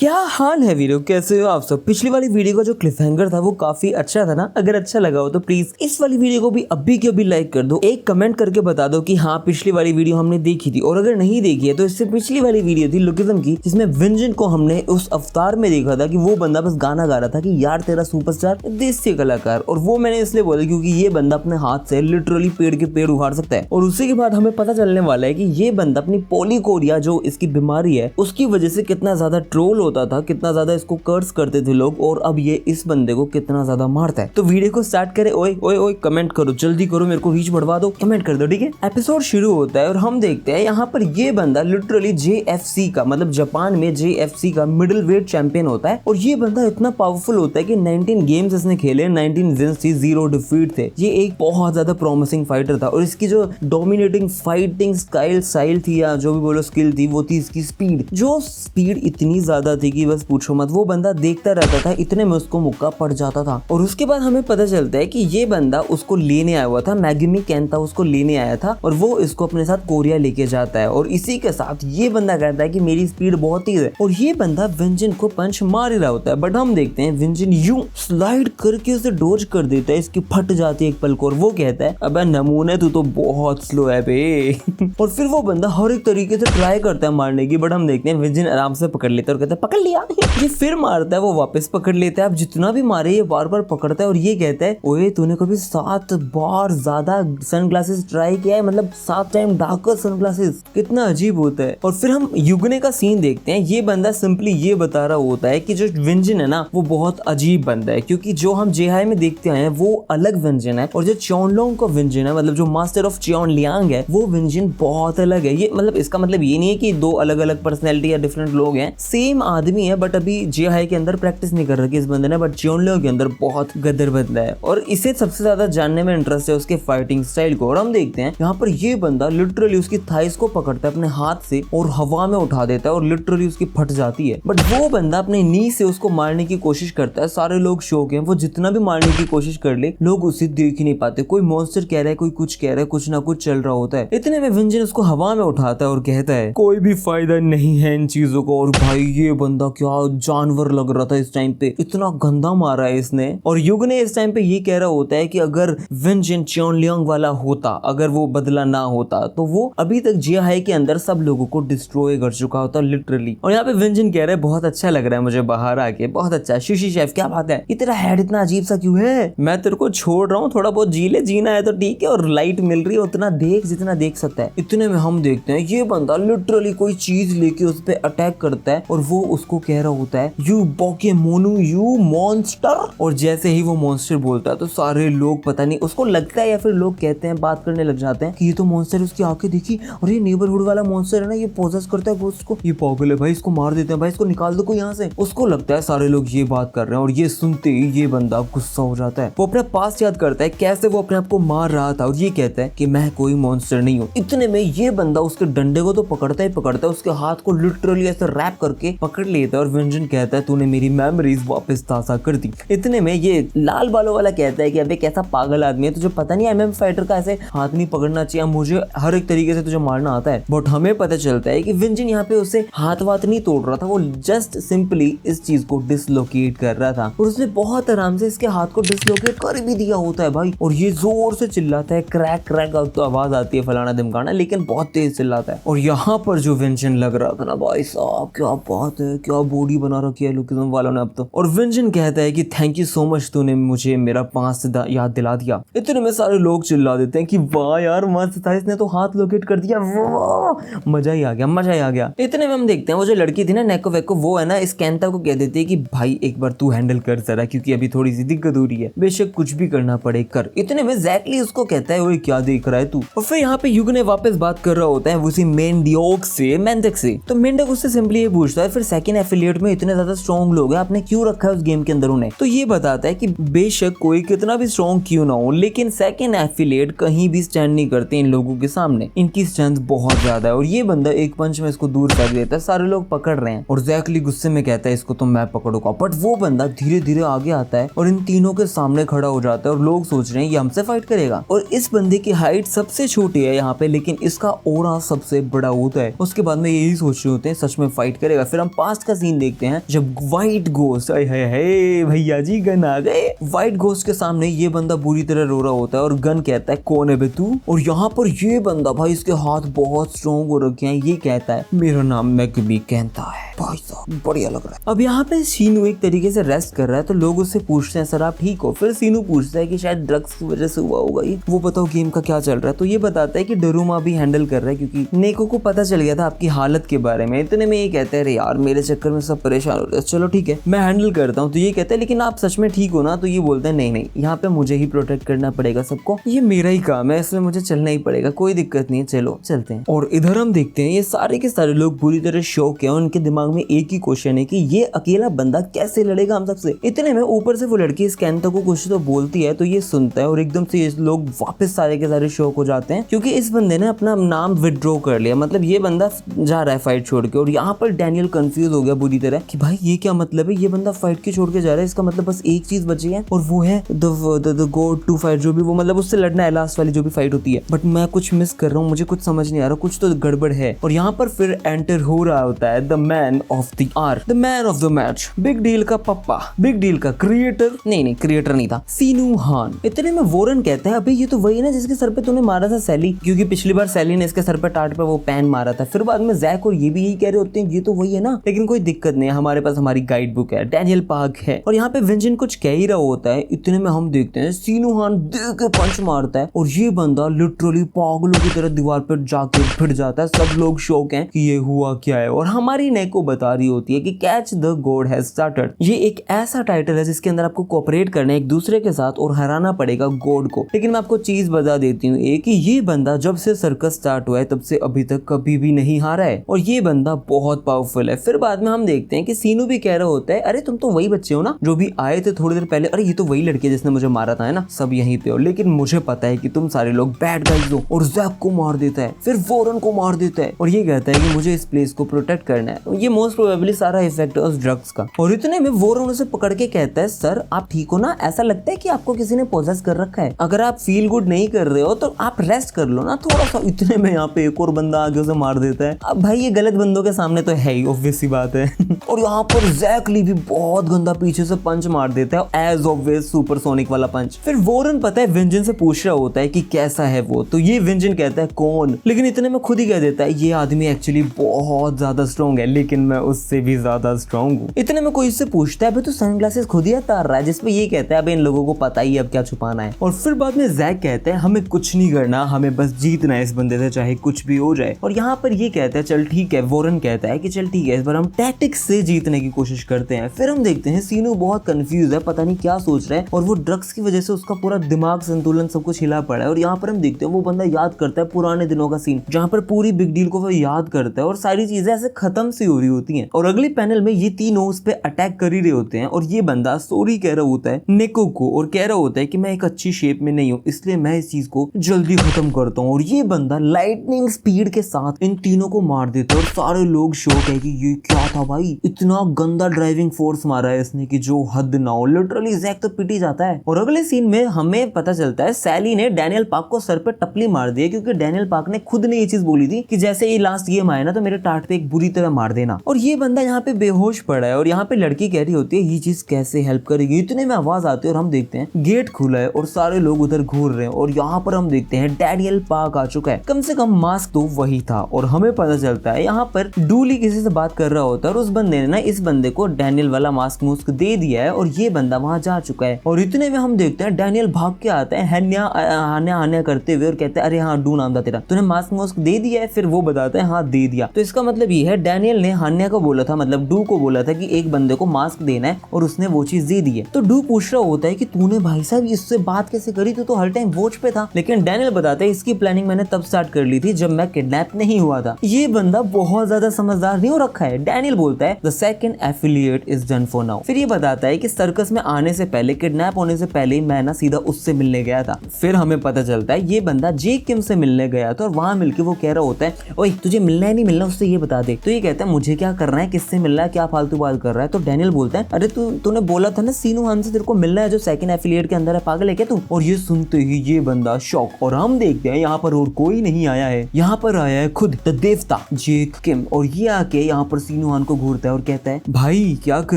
क्या हाल है वीडियो, कैसे हो आप सब। पिछली वाली वीडियो का जो क्लिफहैंगर था वो काफी अच्छा था ना। अगर अच्छा लगा हो तो प्लीज इस वाली वीडियो को भी अभी के अभी लाइक कर दो। एक कमेंट करके बता दो कि हाँ पिछली वाली वीडियो हमने देखी थी, और अगर नहीं देखी है तो इससे पिछली वाली वीडियो थी लुकिज्म की, जिसमें विंजन को हमने उस अवतार में देखा था कि वो बंदा बस गाना गा रहा था कि यार तेरा सुपरस्टार देसी कलाकार। और वो मैंने इसलिए बोला क्योंकि ये बंदा अपने हाथ से लिटरली पेड़ के पेड़ उखाड़ सकता है। और उसी के बाद हमें पता चलने वाला है कि ये बंदा अपनी पोलीकोरिया जो इसकी बीमारी है उसकी वजह से कितना ज्यादा ट्रोल होता था, कितना ज्यादा इसको कर्स करते थे लोग, और अब ये इस बंदे को कितना ज्यादा मारता है। तो वीडियो को स्टार्ट करें। ओए ओए ओए कमेंट करो, जल्दी करो, मेरे को रीच बढ़वा दो, कमेंट कर दो, ठीक है। एपिसोड शुरू होता है और हम देखते हैं यहाँ पर ये बंदा लिटरली JFC का, मतलब जापान में JFC का मिडिल वेट चैंपियन होता है। और ये बंदा इतना पावरफुल होता है कि 19 गेम्स इसने खेले, 19 विन्स थी, 0 डिफीट थे। ये एक बहुत ज्यादा प्रॉमिसिंग फाइटर था। और इसकी जो डोमिनेटिंग फाइटिंग स्टाइल थी या जो भी बोलो स्किल थी, वो थी इसकी स्पीड। जो स्पीड इतनी ज्यादा थी कि बस पूछो मत। वो बंदा देखता रहता था, इतने में उसको मुक्का पड़ जाता था। और उसके बाद हमें पता चलता है कि ये बंदा उसको लेने आया हुआ था, मैगमी केंता उसको लेने आया था, और वो इसको अपने साथ कोरिया लेके जाता है। और इसी के साथ ये बंदा कहता है कि मेरी स्पीड बहुत तेज है, और ये बंदा विंजन को पंच मार ही रहा होता है। बट हम देखते हैं विंजन यूं स्लाइड करके उसे डोज कर देता है, इसकी फट जाती है एक पल को, और वो कहता है अबे नमूने तू तो बहुत स्लो है बे। और फिर वो बंदा हर एक तरीके से ट्राई करता है मारने की, बट हम देखते हैं विंजन आराम से पकड़ लेता है और कहता है पकड़ लिया। ये फिर मारता है, वो वापस पकड़ लेता है। अब जितना भी मारे ये बार बार पकड़ता है, और ये कहता है ओए तूने कभी 7 बार ज्यादा सनग्लासेस ट्राई किया है, मतलब 7 टाइम डार्कर सनग्लासेस, कितना अजीब होता है। और फिर हम युगने का सीन देखते हैं। ये बंदा सिंपली ये बता रहा होता है कि जो विंजन है ना वो बहुत अजीब बंदा है, क्योंकि जो हम जेहाई में देखते आए हैं वो अलग विंजन है, और जो चॉनलोंग का विंजन है, मतलब जो मास्टर ऑफ चॉनलियांग है, वो विंजन बहुत अलग है। ये मतलब इसका मतलब ये नहीं है कि दो अलग अलग पर्सनैलिटी या डिफरेंट लोग हैं, सेम आदमी है, बट अभी जेहाई के अंदर प्रैक्टिस नहीं कर रखी इस बंदे ने, बट चॉनलियांग के अंदर बहुत गदर बंदा है। और इसे सबसे ज्यादा जानने में इंटरेस्ट है उसके फाइटिंग स्टाइल को। और हम देखते हैं यहाँ पर ये बंदा लिटरली उसकी थाइस को पकड़ता है अपने हाथ से और हवा में उठा देता है, और लिटरली उसकी फट जाती है। बट वो बंदा अपने नी से उसको मारने की कोशिश करता है। सारे लोग शौक हैं, वो जितना भी मारने की कोशिश कर ले लोग उसे देख ही नहीं पाते। कोई मॉन्स्टर कह रहा है, कोई कुछ कह रहा है, कुछ ना कुछ चल रहा होता है। इतने में विंजन उसको हवा में उठाता है और कहता है कोई भी फायदा नहीं है इन चीजों को। और भाई ये बंदा क्या जानवर लग रहा था इस टाइम पे, इतना गंदा मारा है इसने। और युग ने इस टाइम पे ये कह रहा होता है कि अगर विंजन चॉनलियांग वाला होता, अगर वो बदला ना होता, तो वो अभी तक जेहाई के अंदर सब लोगों को डिस्ट्रॉय कर चुका होता लिटरली। और यहाँ पे विंजन कह रहा है बहुत अच्छा लग रहा है मुझे बाहर आके, बहुत अच्छा। सुशी शेफ क्या बात है, ये तेरा हेड इतना अजीब सा क्यों है, मैं तेरे को छोड़ रहा हूँ, थोड़ा बहुत जी ले, जीना है तो ठीक है, और लाइट मिल रही है उतना देख जितना देख सकता है। इतने में हम देखते हैं ये बंदा लिटरली कोई चीज लेके उस पे अटैक करता है, और वो उसको कह रहा होता है यू पोकेमोन यू मॉन्स्टर। और जैसे ही वो मॉन्स्टर बोलता है तो सारे लोग, पता नहीं उसको लगता है या फिर लोग कहते हैं, बात करने लग जाते हैं कि ये तो मॉन्स्टर, उसकी आंखें देखी, और ये नेबरहुड वाला मॉन्स्टर है ना, ये पोजेस करता है वो उसको, ये पागल है भाई, इसको मार देते हैं भाई, इसको निकाल दो कोई यहाँ से। उसको लगता है सारे लोग ये बात कर रहे हैं, और ये सुनते ही ये बंदा गुस्सा हो जाता है। वो अपने पास याद करता है कैसे वो अपने आप को मार रहा था, और ये कहता है कि मैं कोई मॉन्स्टर नहीं हूँ। इतने में ये बंदा उसके डंडे को तो पकड़ता ही पकड़ता है, उसके हाथ को लिटरली ऐसे रैप करके पकड़ लेता है, और विंजन कहता है तूने मेरी मेमोरीज वापस ताजा कर दी। इतने में ये लाल बालों वाला कहता है कि अबे कैसा पागल आदमी है, तुझे पता नहीं MM फाइटर का ऐसे हाथ नहीं पकड़ना चाहिए, मुझे हर एक तरीके से तुझे मारना आता है। बट हमें पता चलता है कि विंजन यहाँ पे उसे हाथ वाथ नहीं तोड़ रहा था, वो जस्ट सिंपली इस चीज को डिसलोकेट कर रहा था, और उसने बहुत आराम से इसके हाथ को डिसलोकेट कर भी दिया होता है भाई। और ये जोर से चिल्लाता है, क्रैक क्रैक तो आवाज आती है, फलाना दिमकाना, लेकिन बहुत तेज चिल्लाता है। और यहाँ पर जो विंजन लग रहा था ना भाई साहब, क्या बात है, क्या बॉडी बना रखी है लुकिज्म वालों ने अब तो। और विंजन कहता है कि थैंक यू सो मच, तूने मुझे मेरा पास्ट याद दिला दिया। इतने में सारे लोग चिल्ला देते हैं कि वाह यार मस्त था, इसने तो हाथ लोकेट कर दिया, वाह मजा ही आ गया, मजा ही आ गया। इतने में हम देखते हैं वो जो लड़की थी ना नेको वेको, वो है ना इस केंता को कह देती है कि भाई एक बार तू हैंडल कर जरा, क्योंकि अभी थोड़ी सी दिक्कत हो रही है, बेशक कुछ भी करना पड़े कर। इतने में जैकली उसको कहता है ओए क्या देख रहा है तू। और फिर यहाँ पे युग ने वापस बात कर रहा होता है उसी मेंडियोक से, मेंडक से। तो मेंडक उससे सिंपली ये पूछता है फिर सेकंड एफिलिएट में इतने ज्यादा स्ट्रॉन्ग लोग हैं, आपने क्यों रखा है उस गेम के अंदर उन्हें। तो ये बताता है कि बेशक कोई कितना भी स्ट्रॉन्ग क्यों ना हो, लेकिन सेकंड एफिलिएट कहीं भी स्टैंड नहीं करते इन लोगों के सामने, इनकी स्ट्रेंथ बहुत ज्यादा है। और ये बंदा एक पंच में इसको दूर कर देता है, सारे लोग पकड़ रहे हैं, और जैकली गुस्से में कहता है इसको तो मैं पकड़ूंगा। बट वो बंदा धीरे धीरे आगे आता है और इन तीनों के सामने खड़ा हो जाता है, और लोग सोच रहे हैं ये हमसे फाइट करेगा। और इस बंदे की हाइट सबसे छोटी है यहाँ पे, लेकिन इसका ओरा सबसे बड़ा होता है। उसके बाद में यही सोच रहे होते हैं सच में फाइट करेगा। फिर हम लास्ट का सीन देखते हैं जब व्हाइट घोस्ट, है भैया जी गन आ गए। व्हाइट घोस्ट के सामने ये बंदा बुरी तरह रो रहा होता है और गन कहता है कौन है बे तू। और यहाँ पर ये बंदा भाई इसके हाथ बहुत स्ट्रॉन्ग हो रखे हैं, ये कहता है मेरा नाम मैकबी कहता है। भाई साहब बढ़िया लग रहा है। अब यहाँ पे सीनू एक तरीके से रेस्ट कर रहा है तो लोग उससे पूछते हैं सर आप ठीक हो। फिर सीनू पूछता है कि शायद ड्रग्स की वजह से हुआ होगा ये, वो बताओ गेम का क्या चल रहा है। तो ये बताता है कि डरूमा भी हैंडल कर रहा है क्योंकि नेको को पता चल गया था आपकी हालत के बारे में। इतने में ये कहते हैं अरे यार मेरे चक्कर में सब परेशान हो रहे हैं, चलो ठीक है मैं हैंडल करता हूँ। तो ये कहता है लेकिन आप सच में ठीक हो ना। तो ये बोलता है नहीं यहाँ पे मुझे ही प्रोटेक्ट करना पड़ेगा सबको, ये मेरा ही काम है, इसमें मुझे चलना ही पड़ेगा, कोई दिक्कत नहीं है, चलो चलते हैं। और इधर हम देखते हैं ये सारे के सारे लोग बुरी तरह शौक है, उनके दिमाग में एक ही क्वेश्चन है कि ये अकेला बंदा कैसे लड़ेगा हम सबसे। इतने में ऊपर से वो लड़की इस कैंता को कुछ तो बोलती है तो ये सुनता है और एकदम से ये लोग वापस सारे के सारे शौक हो जाते हैं क्योंकि इस बंदे ने अपना नाम विड्रॉ कर लिया, मतलब ये बंदा जा रहा है फाइट छोड़ के। और यहाँ पर डैनियल कंफ्यूज हो गया बुरी तरह कि भाई ये क्या मतलब है, ये बंदा फाइट के छोड़ के जा रहा है, इसका मतलब बस एक चीज बची है और वो है द गॉड टू फाइट, जो भी वो मतलब उससे लड़ना है लास्ट वाली जो भी फाइट होती है। बट मैं कुछ मिस कर रहा हूँ, मुझे कुछ समझ नहीं आ रहा, कुछ तो गड़बड़ है। और यहाँ पर फिर एंटर हो रहा होता है the man of the R, the man of the match, big deal का पप्पा, बिग डील का क्रिएटर, नहीं क्रिएटर नहीं था, सीनू हान। इतने में वोरन कहता है अबे ये तो वही है ना जिसके सर पे तूने मारा था सैली, क्योंकि पिछली बार सैली ने इसके सर पे टाट पे वो पैन मारा था। फिर बाद में जैक और ये भी यही कह रहे होते हैं ये तो वही है ना, लेकिन कोई दिक्कत नहीं है, हमारे पास हमारी गाइड बुक है, डैनियल पार्क है। और यहाँ पे विंजन कुछ कह ही रहा होता है। इतने में हम देखते हैं सीनू हान दे के पंच मारता है और ये बंदा लिटरली पागलों की तरह दीवार पर जाके फिट जाता है। सब लोग शौक हैं कि ये हुआ क्या है। और हमारी नेको बता रही होती है कि catch the God has started. ये एक ऐसा टाइटल है जिसके अंदर आपको कोऑपरेट करना है एक दूसरे के साथ और हराना पड़ेगा गॉड को। लेकिन मैं आपको चीज बता देती हूँ एक कि ये बंदा जब से सर्कस स्टार्ट हुआ है तब से अभी तक कभी भी नहीं हारा है और ये बंदा बहुत पावरफुल है। फिर बाद में हम देखते हैं कि सीनू भी कह रहा होता है अरे तुम तो वही बच्चे हो ना जो भी आए थे थोड़ी देर पहले, अरे ये तो वही लड़की है जिसने मुझे मारा था है ना, सब यहीं पे हो, लेकिन मुझे पता है कि तुम सारे लोग बैड गाइज हो। और जैक को मार देता है, फिर वोरन को मार देता है और ये कहता है कि मुझे इस प्लेस को प्रोटेक्ट करना है। ये मोस्ट प्रोबेबली सारा इफेक्ट है उस ड्रग्स का। और इतने में वोरन उसे पकड़ के कहता है सर आप ठीक हो ना, ऐसा लगता है कि आपको किसी ने पोजेस कर रखा है, अगर आप फील गुड नहीं कर रहे हो तो आप रेस्ट कर लो ना थोड़ा सा। इतने में यहाँ पे एक और बंदा आगे उसे मार देता है। अब भाई ये गलत बंदों के सामने तो है ही, ऑब्वियस सी बात है। और यहाँ पर जैक ली भी बहुत गंदा पीछे से पंच मार देता है, एज ऑब्वियस सुपरसोनिक वाला पंच। फिर वोरन पता है विंजन से पूछ रहा होता है कि कैसा है वो, तो ये विंजन कहता है कौन, लेकिन इतने में खुद ही कह देता है ये आदमी एक्चुअली बहुत ज्यादा स्ट्रॉन्ग है लेकिन मैं उससे भी ज्यादा स्ट्रॉन्ग हूँ। इतने में कोई इससे पूछता है तो सनग्लासेस खुद ही उतार रहा है, जिसपे ये कहता है अब इन लोगों को पता ही अब क्या छुपाना है। और फिर बाद में जैक कहता है हमें कुछ नहीं करना, हमें बस जीतना है इस बंदे से चाहे कुछ भी हो जाए। और यहाँ पर ये कहता है चल ठीक है, वोरन कहता है कि चल ठीक है इस बार हम टैक्टिक्स से जीतने की कोशिश करते हैं। फिर हम देखते हैं सीनू बहुत कंफ्यूज है, पता नहीं क्या सोच रहा है और वो ड्रग्स की वजह से उसका पूरा दिमाग संतुलन सब कुछ हिला पड़ा है। और यहाँ पर हम देखते हैं वो बंदा याद करता है पुराने दिनों का सीन जहाँ पर पूरी बिग डील को वो याद करता है और सारी चीजें ऐसे खत्म सी हो रही होती हैं। और अगले पैनल में ये तीनों उस पे अटैक कर ही रहे होते हैं और ये बंदा सॉरी कह रहा होता है नेको को और कह रहा होता है कि मैं एक अच्छी शेप में नहीं हूँ इसलिए मैं इस चीज को जल्दी खत्म करता हूँ। और ये बंदा लाइटनिंग स्पीड के साथ इन तीनों को मार देता है और सारे लोग शौक है कि ये क्या था भाई, इतना गंदा ड्राइविंग फोर्स मारा है इसने कि जो हद ना हो। लिटरली जैक तो पिटी जाता है। और अगले सीन में हमें पता चलता है सैली ने डैनियल पार्क को सर पे टपली मार दी है क्योंकि डैनियल पार्क ने खुद ने ये चीज बोली थी कि जैसे ये लास्ट गेम आए ना तो मेरे टाट पे एक बुरी तरह मार देना। और ये बंदा यहाँ पे बेहोश पड़ा है और यहाँ पे लड़की कह रही होती है ये चीज कैसे हेल्प करेगी। इतने में आवाज आती है और हम देखते हैं गेट खुला है और सारे लोग उधर घूर रहे हैं और यहाँ पर हम देखते हैं डैनियल पार्क आ चुका है। कम से कम मास्क तो वही था। और हमें पता चलता है यहाँ पर डूली किसी से बात कर रहा होता है और उस बंदे ने ना इस बंदे को डैनियल वाला मास्क मुस्क दे दिया है और ये बंदा वहां जा चुका है। और इतने में हम देखते हैं डैनियल भाग के आता है हान्या करते हुए और कहते हैं अरे हाँ डू नाम था तेरा, तूने मास्क मुस्क दे दिया है। फिर वो बताता है हाँ दे दिया। तो इसका मतलब ये है डैनियल ने हान्या को बोला था, मतलब डू को बोला था कि एक बंदे को मास्क देना है और उसने वो चीज दे दी है। तो डू पूछ रहा होता है कि तूने भाई साहब इससे बात कैसे करी, तू तो हर टाइम वॉच पे था। लेकिन डैनियल बताता है इसकी प्लानिंग मैंने तब स्टार्ट कर ली थी जब मैं किडनैप नहीं हुआ था। ये बंदा बहुत ज्यादा समझदार नहीं हो रखा है। डैनियल बोलता है the second affiliate is done for now. फिर ये बताता है कि सर्कस में आने से पहले, किडनैप होने से पहले ही मैं ना सीधा उससे मिलने गया था। फिर हमें पता चलता है ये बंदा जेक किम से मिलने गया था और वहां मिलके वो कह रहा होता है ओए तुझे मिलना है नहीं मिलना उससे ये बता दे। तो ये कहता है मुझे क्या करना है, किससे मिलना है, क्या फालतू बात कर रहा है। तो डैनियल बोलता है अरे तूने बोला था ना सीनू हान से तेरे को मिलना है जो सेकंड एफिलिएट के अंदर है, पागल है क्या तू। और ये सुनते ही ये बंदा शॉक। और हम देखते हैं यहाँ पर और कोई नहीं आया है, यहाँ पर आया है खुद द देवता जेक किम। और ये आके यहाँ पर सीनूहान को घूरता है और कहता है भाई क्या कर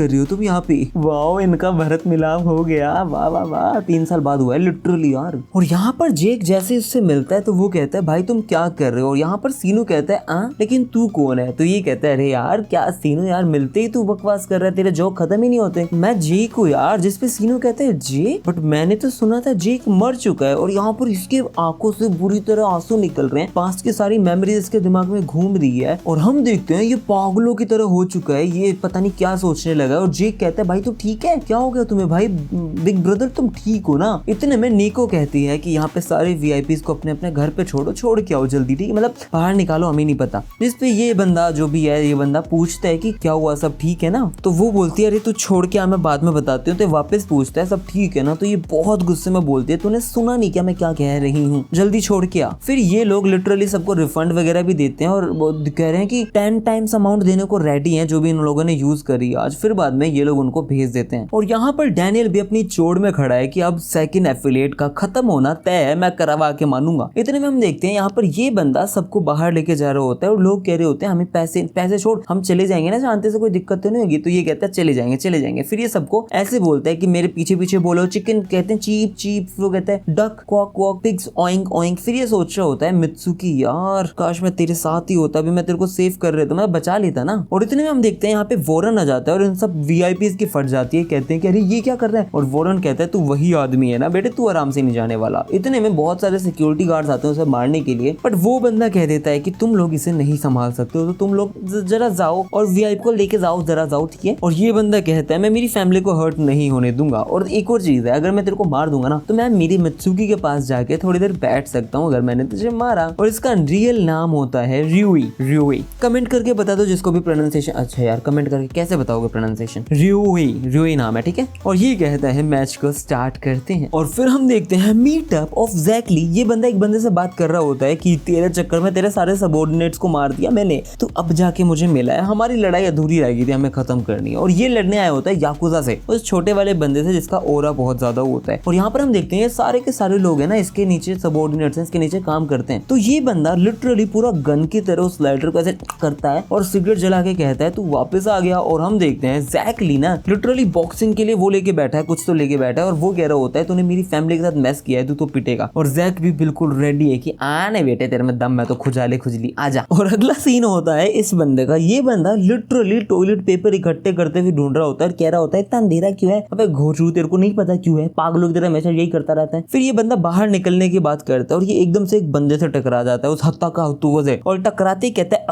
रहे हो तुम यहाँ पे। वाह इनका भरत मिलाप हो गया, वाह वाह वाह, 3 साल बाद हुआ है लिटरली यार। और यहाँ पर जेक जैसे उससे मिलता है तो वो कहता है भाई तुम क्या कर रहे हो, और यहाँ पर सीनू कहता है लेकिन तू कौन है। तो ये कहता है अरे यार क्या सीनू यार, मिलते ही तू बकवास कर रहा है, तेरे जोक खत्म ही नहीं होते। मैं जेक हूँ यार। जिसपे सीनू कहता है जेक, बट मैंने तो सुना था जेक मर चुका है। और यहाँ पर इसके आंखों से बुरी तरह आंसू निकल रहे हैं, पास्ट की सारी मेमोरीज इसके दिमाग में घूम रही है। और हम देखते हैं ये पागलों की तरह हो चुका है, ये पता नहीं क्या सोचने लगा। और जेक कहता है भाई तू ठीक है, क्या हो गया तुम्हें भाई, बिग ब्रदर तुम ठीक हो ना। इतने में निको कहती है कि यहाँ पे सारे वीआईपीज को अपने अपने घर पे छोड़ के आओ जल्दी, ठीक है, मतलब बाहर निकालो, हमें नहीं पता। जिसपे ये बंदा जो भी है, ये बंदा पूछता है कि क्या हुआ, सब ठीक है ना। तो वो बोलती है अरे तू छोड़ के आ, मैं बाद में बताती हूँ। तो वापस पूछता है सब ठीक है ना। तो ये बहुत गुस्से में बोलती है तूने सुना नहीं क्या मैं क्या कह रही हूँ, जल्दी छोड़ के आ। फिर ये लोग लिटरली सबको रिफंड वगैरह भी देते हैं और वो कह रहे हैं कि 10 टाइम्स अमाउंट देने को रेडी है जो भी इन लोगों ने यूज करी आज। फिर बाद में ये लोग उनको भेज देते हैं। और यहाँ पर डैनियल भी अपनी चोट में खड़ा है कि अब सेकंड एफिलिएट का खत्म होना तय है, मैं करवा के मानूंगा। इतने में हम देखते हैं यहाँ पर ये बंदा सबको बाहर लेके जा रहा होता है और लोग कह रहे होते हैं हमें पैसे छोड़, हम चले जाएंगे ना, शांति से, कोई दिक्कत तो नहीं होगी। तो ये कहता है चले जाएंगे। फिर ये सबको ऐसे बोलता है कि मेरे पीछे पीछे बोलो। चिकन कहते हैं चीप चीप, वो कहता है duck quack quack, pigs oink oink. फिर ये सोच रहा होता है मित्सुकी यार काश मैं तेरे साथ ही होता, अभी मैं तेरे को सेव कर रहे तो मैं बचा लेता ना। और इतने में हम देखते हैं यहाँ पे वॉरन आ जाता है और इन सब वीआईपीज की फट जाती है। कहते हैं कि अरे ये क्या कर रहा है। और वॉरन कहता है तू वही आदमी है ना बेटे, तू आराम से नहीं जाने वाला। इतने में बहुत सारे सिक्योरिटी गार्ड्स आते हैं उसे मारने के लिए, बट वो बंदा कह देता है कि तुम लोग इसे नहीं संभाल सकते हो, तो तुम लोग जरा जाओ और वीआईपी को लेके जाओ, जरा जाओ, ठीक है। और ये बंदा कहता है मैं मेरी फैमिली को हर्ट नहीं होने दूंगा। और एक और चीज है, अगर मैं तेरे को मार दूंगा ना तो मैं मेरी मित्सुकी के पास जाके थोड़ी देर बैठ सकता हूँ अगर मैंने तुझे मारा। और इसका रियल नाम होता है रियूई। कमेंट करके बता दो जिसको भी प्रोनाउंसिएशन अच्छा यार, कमेंट करके कैसे बताओगे प्रोनाउंसिएशन। रियूई नाम है, ठीक है। और ये कहता है मैच को स्टार्ट करते हैं। और फिर हम देखते हैं मीटअप ऑफ जैकली। ये बंदा एक बंदे से बात कर रहा होता है कि तेरे चक्कर में तेरे सारे सबऑर्डिनेट्स को मार दिया मैंने, तो अब जाके मुझे मिला है, हमारी लड़ाई अधूरी रह गई थी, हमें खत्म करनी है। और ये लड़ने आया होता है याकुजा से, उस छोटे वाले बंदे से जिसका ओरा बहुत ज्यादा होता है। और यहाँ पर हम देखते हैं सारे के सारे लोग हैं ना इसके नीचे सबऑर्डिनेट्स हैं, इसके नीचे काम करते हैं। तो ये बंदा लिटरली पूरा गन की तरह उस लाइटर को ऐसे करता है और सिगरेट जला के कहता है तू वापस आ गया। और हम देखते हैं जैकली ना लिटरली बॉक्सिंग के लिए वो लेके बैठा है, कुछ तो लेके बैठा है, और वो कह रहा होता है तूने मेरी फैमिली के साथ मैस किया है, तू तो पिटेगा। और जैक भी बिल्कुल रेडी है कि आने बेटे तेरे में दम, मैं तो खुजली आजा। और अगला सीन होता है इस बंदे का। ये बंदा लिटरली टॉयलेट पेपर इकट्ठे करते हुए ढूंढ रहा होता है और कह रहा होता है इतना अंधेरा क्यों है, अबे घोचू तेरे को नहीं पता क्यों है, पागलों की तरह हमेशा यही करता रहता है। फिर ये बंदा बाहर निकलने की बात करता है और ये एकदम से एक बंदे से टकरा जाता है, उस हत्ता का हत्तूवज है, और टकराते ही कहता है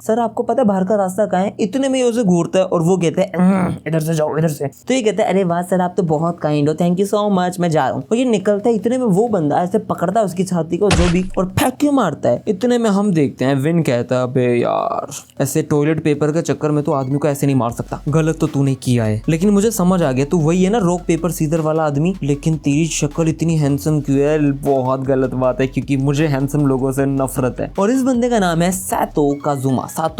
सर आपको पता है बाहर का रास्ता कहाँ है। इतने में उसे घूरता है और वो कहता है इधर से जाओ, इधर से। तो ये कहता है अरे वाह सर आप तो बहुत काइंड हो, थैंक यू सो मच, मैं जा रहा हूँ। और ये निकलता है। इतने में वो बंदा ऐसे पकड़ता है उसकी छाती को जो भी, और फेंक के मारता है। इतने में हम देखते हैं विन कहता है अबे यार ऐसे टॉयलेट पेपर के चक्कर में तो आदमी को ऐसे नहीं मार सकता, गलत तो तूने किया है, लेकिन मुझे समझ आ गया तू वही है ना रॉक पेपर सीजर वाला आदमी, लेकिन तेरी शक्ल इतनी हैंडसम क्यों है। बहुत गलत बात है क्योंकि मुझे हैंडसम लोगों से नफरत है। और इस बंदे का नाम है सातो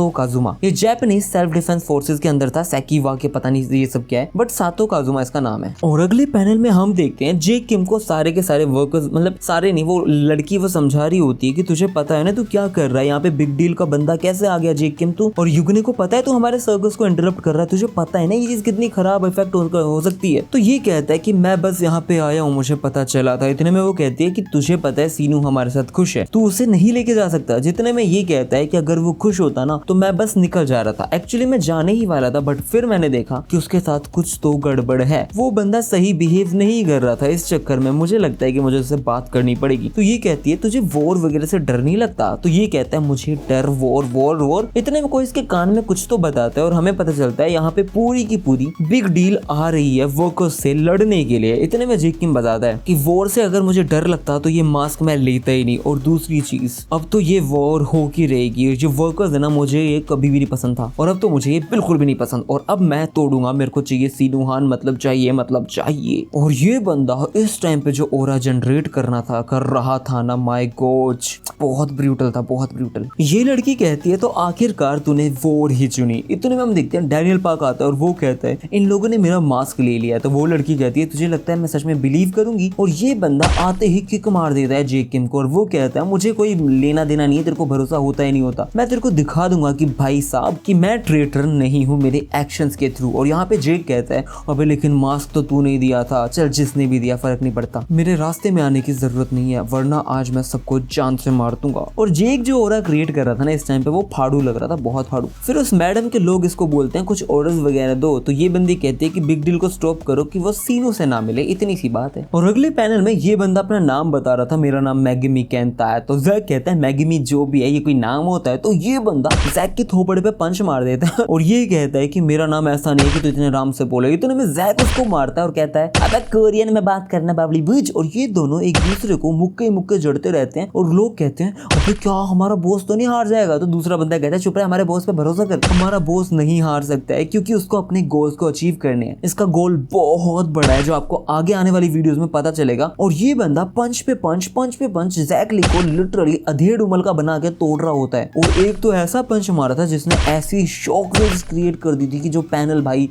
काजुमा। ये जापानीज सेल्फ डिफेंस फोर्सेस के अंदर था, सैकीवा के पता नहीं ये सब क्या है, बट सातो काजुमा इसका नाम है। और अगले पैनल में हम देखते हैं जे किम को सारे के सारे वर्कर्स, मतलब सारे नहीं, वो लड़की वो समझा रही होती है कि तुझे पता है ना तू क्या कर रहा है, यहाँ पे बिग डील का बंदा कैसे आ गया जे किम तू, और युगने को पता है तू हमारे सर्कस को इंटरप्ट कर रहा है, तुझे पता है ना ये चीज कितनी खराब इफेक्ट हो सकती है। तो ये कहता है कि मैं बस यहाँ पे आया हूँ, मुझे पता चला था। इतने में वो कहती है कि तुझे पता है सीनू हमारे साथ खुश है, तू उसे नहीं लेके जा सकता। जितने में ये कहता है कि अगर वो खुश होता ना तो मैं बस निकल जा रहा था, एक्चुअली मैं जाने ही वाला था, बट फिर मैंने देखा कि उसके साथ कुछ तो गड़बड़ है, वो बंदा सही बिहेव नहीं कर रहा था, इस चक्कर में मुझे लगता है कि मुझे उससे बात करनी पड़ेगी। तो ये कहती है तुझे वॉर वगैरह से डर नहीं लगता। तो ये कहता है मुझे डर वॉर। इतने में कोई इसके कान में कुछ तो बताता है और हमें पता चलता है यहाँ पे पूरी की पूरी बिग डील आ रही है वर्कर्स से लड़ने के लिए। इतने में जे किम बताता है कि वॉर से अगर मुझे डर लगता तो ये मास्क मैं लेता ही नहीं, और दूसरी चीज अब तो ये वॉर हो की रहेगी, जो वर्कर्स है ना मुझे ये कभी भी नहीं पसंद था और अब तो मुझे ये बिल्कुल भी नहीं पसंद, और अब मैं तोड़ूंगा, मेरे को चाहिए सीनूहान, मतलब चाहिए। और ये बंदा इस टाइम पे जो ओरा जनरेट कर रहा था ना, माय गॉड बहुत ब्रूटल था, बहुत ब्रूटल। ये लड़की कहती है तो आखिरकार तूने वॉर ही चुनी। इतने में हम देखते हैं डैनियल पार्क आता है और वो कहता है इन लोगों ने मेरा मास्क ले लिया। तो वो लड़की कहती है तुझे लगता है मैं सच में बिलीव करूंगी। और ये बंदा आते ही किक मार देता है जे किम को और वो कहता है मुझे कोई लेना देना नहीं है, तेरे को भरोसा होता ही नहीं होता, मैं तेरे को दिखा दूंगा कि भाई साहब कि मैं ट्रेटर नहीं हूँ मेरे एक्शंस के थ्रू। और यहाँ पे जेक कहता है अबे लेकिन मास्क तो तू नहीं दिया था, चल जिसने भी दिया फर्क नहीं पड़ता, मेरे रास्ते में आने की जरूरत नहीं है वरना आज मैं सबको जान से मार दूंगा। और जेक जो ऑरा क्रिएट कर रहा था ना इस टाइम पे वो फाड़ू लग रहा था, बहुत फाड़ू। फिर उस मैडम के लोग इसको बोलते हैं कुछ ऑर्डर्स वगैरह दो, तो ये बंदी कहती है कि बिग डील को स्टॉप करो कि वो सीनों से ना मिले, इतनी सी बात है। और अगले पैनल में ये बंदा अपना नाम बता रहा था, मेरा नाम मैगिमी कैंता है। तो जैक कहता है मैगिमी जो भी है ये कोई नाम होता है? तो ये बंदा जैक की थोपड़े पे पंच मार देता है और ये कहता है कि मेरा नाम ऐसा नहीं है कि तू इतने आराम से बोले। इतने में जैक उसको मारता है और कहता है अबे कोरियन में बात करना बावली बुझ। और ये दोनों एक दूसरे को मुक्के मुक्के जड़ते रहते हैं और लोग कहते हैं अबे क्या हमारा बॉस तो नहीं हार जाएगा? तो दूसरा बंदा कहता है चुप रहे, हमारे बॉस पे भरोसा कर, हमारा बॉस नहीं हार सकता है क्योंकि उसको अपने गोल्स को अचीव करने हैं। इसका गोल बहुत बड़ा है जो आपको आगे आने वाली वीडियोस में पता चलेगा। और ये बंदा पंच पे पंच जैक ली को लिटरली अधेड़ उमल का बना के तोड़ रहा होता है। और एक तो ऐसा पंच मारा था जिसने ऐसी शॉक वेव्स क्रिएट कर दी थी कि जो पैनल भाई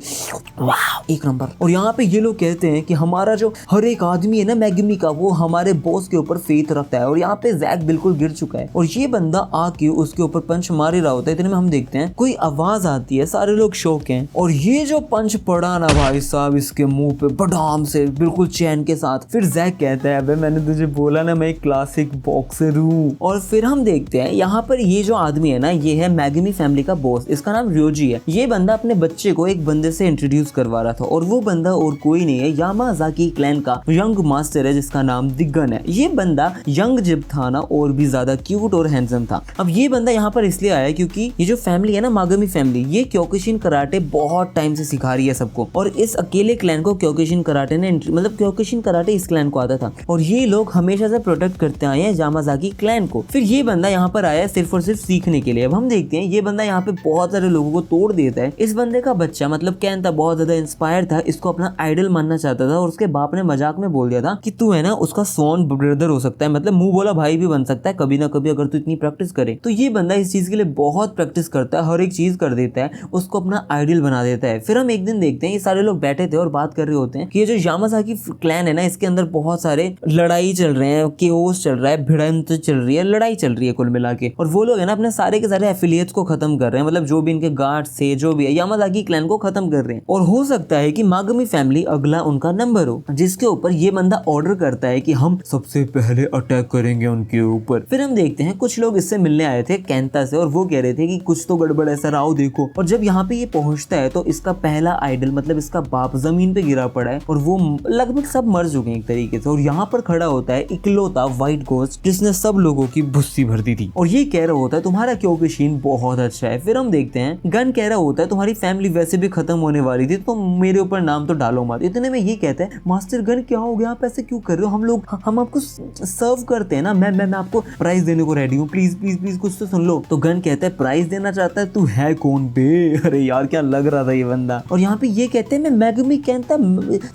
वाह एक नंबर। और यहाँ पे ये लोग कहते हैं कि हमारा जो हर एक आदमी है ना मैगिमी का वो हमारे बॉस के ऊपर फेथ रखता है। और यहाँ पे जैक बिल्कुल गिर चुका है और ये बंदा आके उसके ऊपर पंच मार ही रहा होता है। इतने में हम देखते हैं कोई आवाज आती है, सारे लोग शौक हैं और ये जो पंच पड़ा ना भाई साहब इसके मुंह पे बदाम से बिल्कुल चैन के साथ। फिर जैक कहता है अबे मैंने तुझे बोला ना मैं एक क्लासिक बॉक्सर हूँ। और फिर हम देखते हैं यहाँ पर ये जो आदमी है ना ये है मैगिमी फैमिली का बॉस, इसका नाम रियोजी है। ये बंदा अपने बच्चे को एक बंदे से इंट्रोड्यूस करवा रहा था और वो बंदा और कोई नहीं है यामाजाकी क्लैन का यंग मास्टर है जिसका नाम दिग्गन है। ये बंदा यंग जब था ना और भी ज्यादा क्यूट और हैंडसम था। अब ये बंदा यहाँ पर इसलिए आया क्योंकि ये जो फैमिली है ना मागमी फैमिली ये क्योकुशिन कराटे बहुत टाइम से सिखा रही है सबको। और इस अकेले क्लैन को क्योकुशिन कराटे ने मतलब क्योकुशिन कराटे इस क्लैन को आता था और ये लोग हमेशा से प्रोटेक्ट करते आए हैं यामाजाकी क्लैन को। फिर ये बंदा यहाँ पर आया सिर्फ और सिर्फ सीखने के लिए। अब हम देखते हैं ये बंदा यहाँ पे बहुत सारे लोगों को तोड़ देता है। इस बंदे का बच्चा मतलब कैन था बहुत ज्यादा इंस्पायर था, इसको अपना आइडल मानना चाहता था और उसके बाप ने मजाक में बोल दिया था कि तू है ना उसका स्वॉन ब्रदर हो सकता है, मतलब मुंह बोला भाई भी बन सकता है कभी ना कभी अगर तू इतनी प्रैक्टिस करे। तो ये बंदा इस चीज के लिए बहुत प्रैक्टिस करता है, हर एक चीज कर देता है, उसको अपना आइडल बना देता है। फिर हम एक दिन देखते हैं ये सारे लोग बैठे थे और बात कर रहे होते हैं कि ये जो यामाजाकी क्लैन है ना इसके अंदर बहुत सारे लड़ाई चल रहे हैं, केओस चल रहा है, भिड़ंत चल रही है, लड़ाई चल रही है कुल मिला के। और वो लोग है ना अपने सारे के सारे एफिलिएट्स को खत्म कर रहे हैं, मतलब जो भी इनके गार्ड्स थे जो भी है यामाजाकी क्लैन को खत्म कर रहे हैं। और हो सकता है कि मागमी फैमिली अगला उनका नंबर हो, जिसके ऊपर ये बंदा ऑर्डर करता है कि हम सबसे पहले अटैक करेंगे उनके ऊपर। फिर हम देखते हैं कुछ लोग इससे मिलने आए थे कैंता से और वो कह रहे थे कि कुछ तो गड़बड़ है सर आओ देखो। और जब यहाँ पे ये पहुंचता है तो इसका पहला आइडल मतलब इसका बाप जमीन पे गिरा पड़ा है और वो लगभग सब मर चुके हैं एक तरीके से। और यहाँ पर खड़ा होता है इकलौता व्हाइट गोस्ट जिसने सब लोगों की भुस्सी भर दी थी और ये कह रहा होता है तुम्हारा क्योकुशिन बहुत अच्छा है। फिर हम देखते हैं गन कह रहा होता है तुम्हारी फैमिली वैसे भी खत्म होने वाली थी तो मेरे ऊपर नाम तो डालो मत। इतने में ये कहता है मास्टर गन क्या हो गया, आप ऐसे क्यों कर रहे हो, हम आपको सर्व करते हैं ना, मैं आपको प्राइज देने को रेडी हूँ, प्लीज प्लीज प्लीज कुछ तो सुन लो। तो गन कहता है प्राइज देना चाहता है, तू है कौन बे? अरे यार क्या लग रहा था ये बंदा। और यहाँ पे ये कहते हैं मैं मैगमी कहता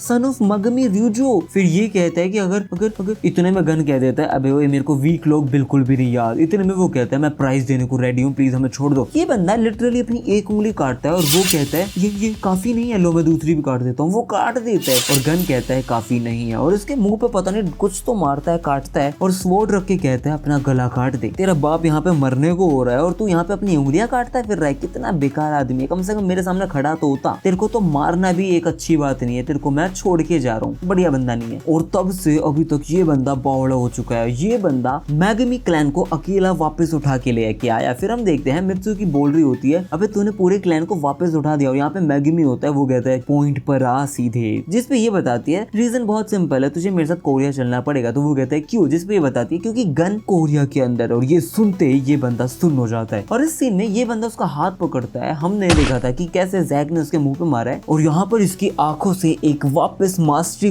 सन ऑफ मागमी ryujo। फिर ये कहता है कि अगर इतने में गन कह देता है अबे वो मेरे को वीक लोग बिल्कुल भी नहीं याद। इतने में वो कहता है मैं प्राइज देने को रेडी हूँ, प्लीज हमें छोड़ दो। ये बंदा लिटरली अपनी एक उंगली काटता है और वो कहता है ये काफी नहीं है, लो मैं दूसरी भी काट देता हूँ। वो काट देता है और गन कहता है काफी नहीं है और उसके मुंह पे पता नहीं कुछ तो मारता है, काटता है और स्वॉर्ड रख के कहता है अपना गला काट दे, तेरा बाप यहाँ पे मरने को हो रहा है और तू यहाँ पे अपनी उंगलियां काटता फिर रहा है। कितना बेकार आदमी है, कम से कम मेरे सामने खड़ा तो होता। तेरे को तो मारना भी एक अच्छी बात नहीं है, तेरे को मैं छोड़ के जा रहा हूँ, बढ़िया बंदा नहीं है। और तब से अभी तक ये बंदा बावड़ा हो चुका है। ये बंदा मैगमी क्लैन को अकेला वापस उठा के ले के आया। फिर हम देखते हैं मित्सुकी बोल रही होती है अबे तूने पूरे क्लैन को वापस उठा दिया और यहाँ पे मैगमी होता है वो कहता है पॉइंट पर आ सीधे, जिस पे ये बताती है रीजन बहुत सिंपल है, तुझे मेरे साथ कोरिया चलना पड़ेगा। तो वो कहता है क्यों, जिस पे ये बताती है क्योंकि गन कोरिया के अंदर। और ये सुनते ही ये बंदा सुन्न हो जाता है और इस सीन में ये बंदा उसका हाथ पकड़ता है। हमने देखा था कि कैसे जैक ने उसके मुंह पे मारा है और यहाँ पर इसकी आंखों से एक वापस मास्टरी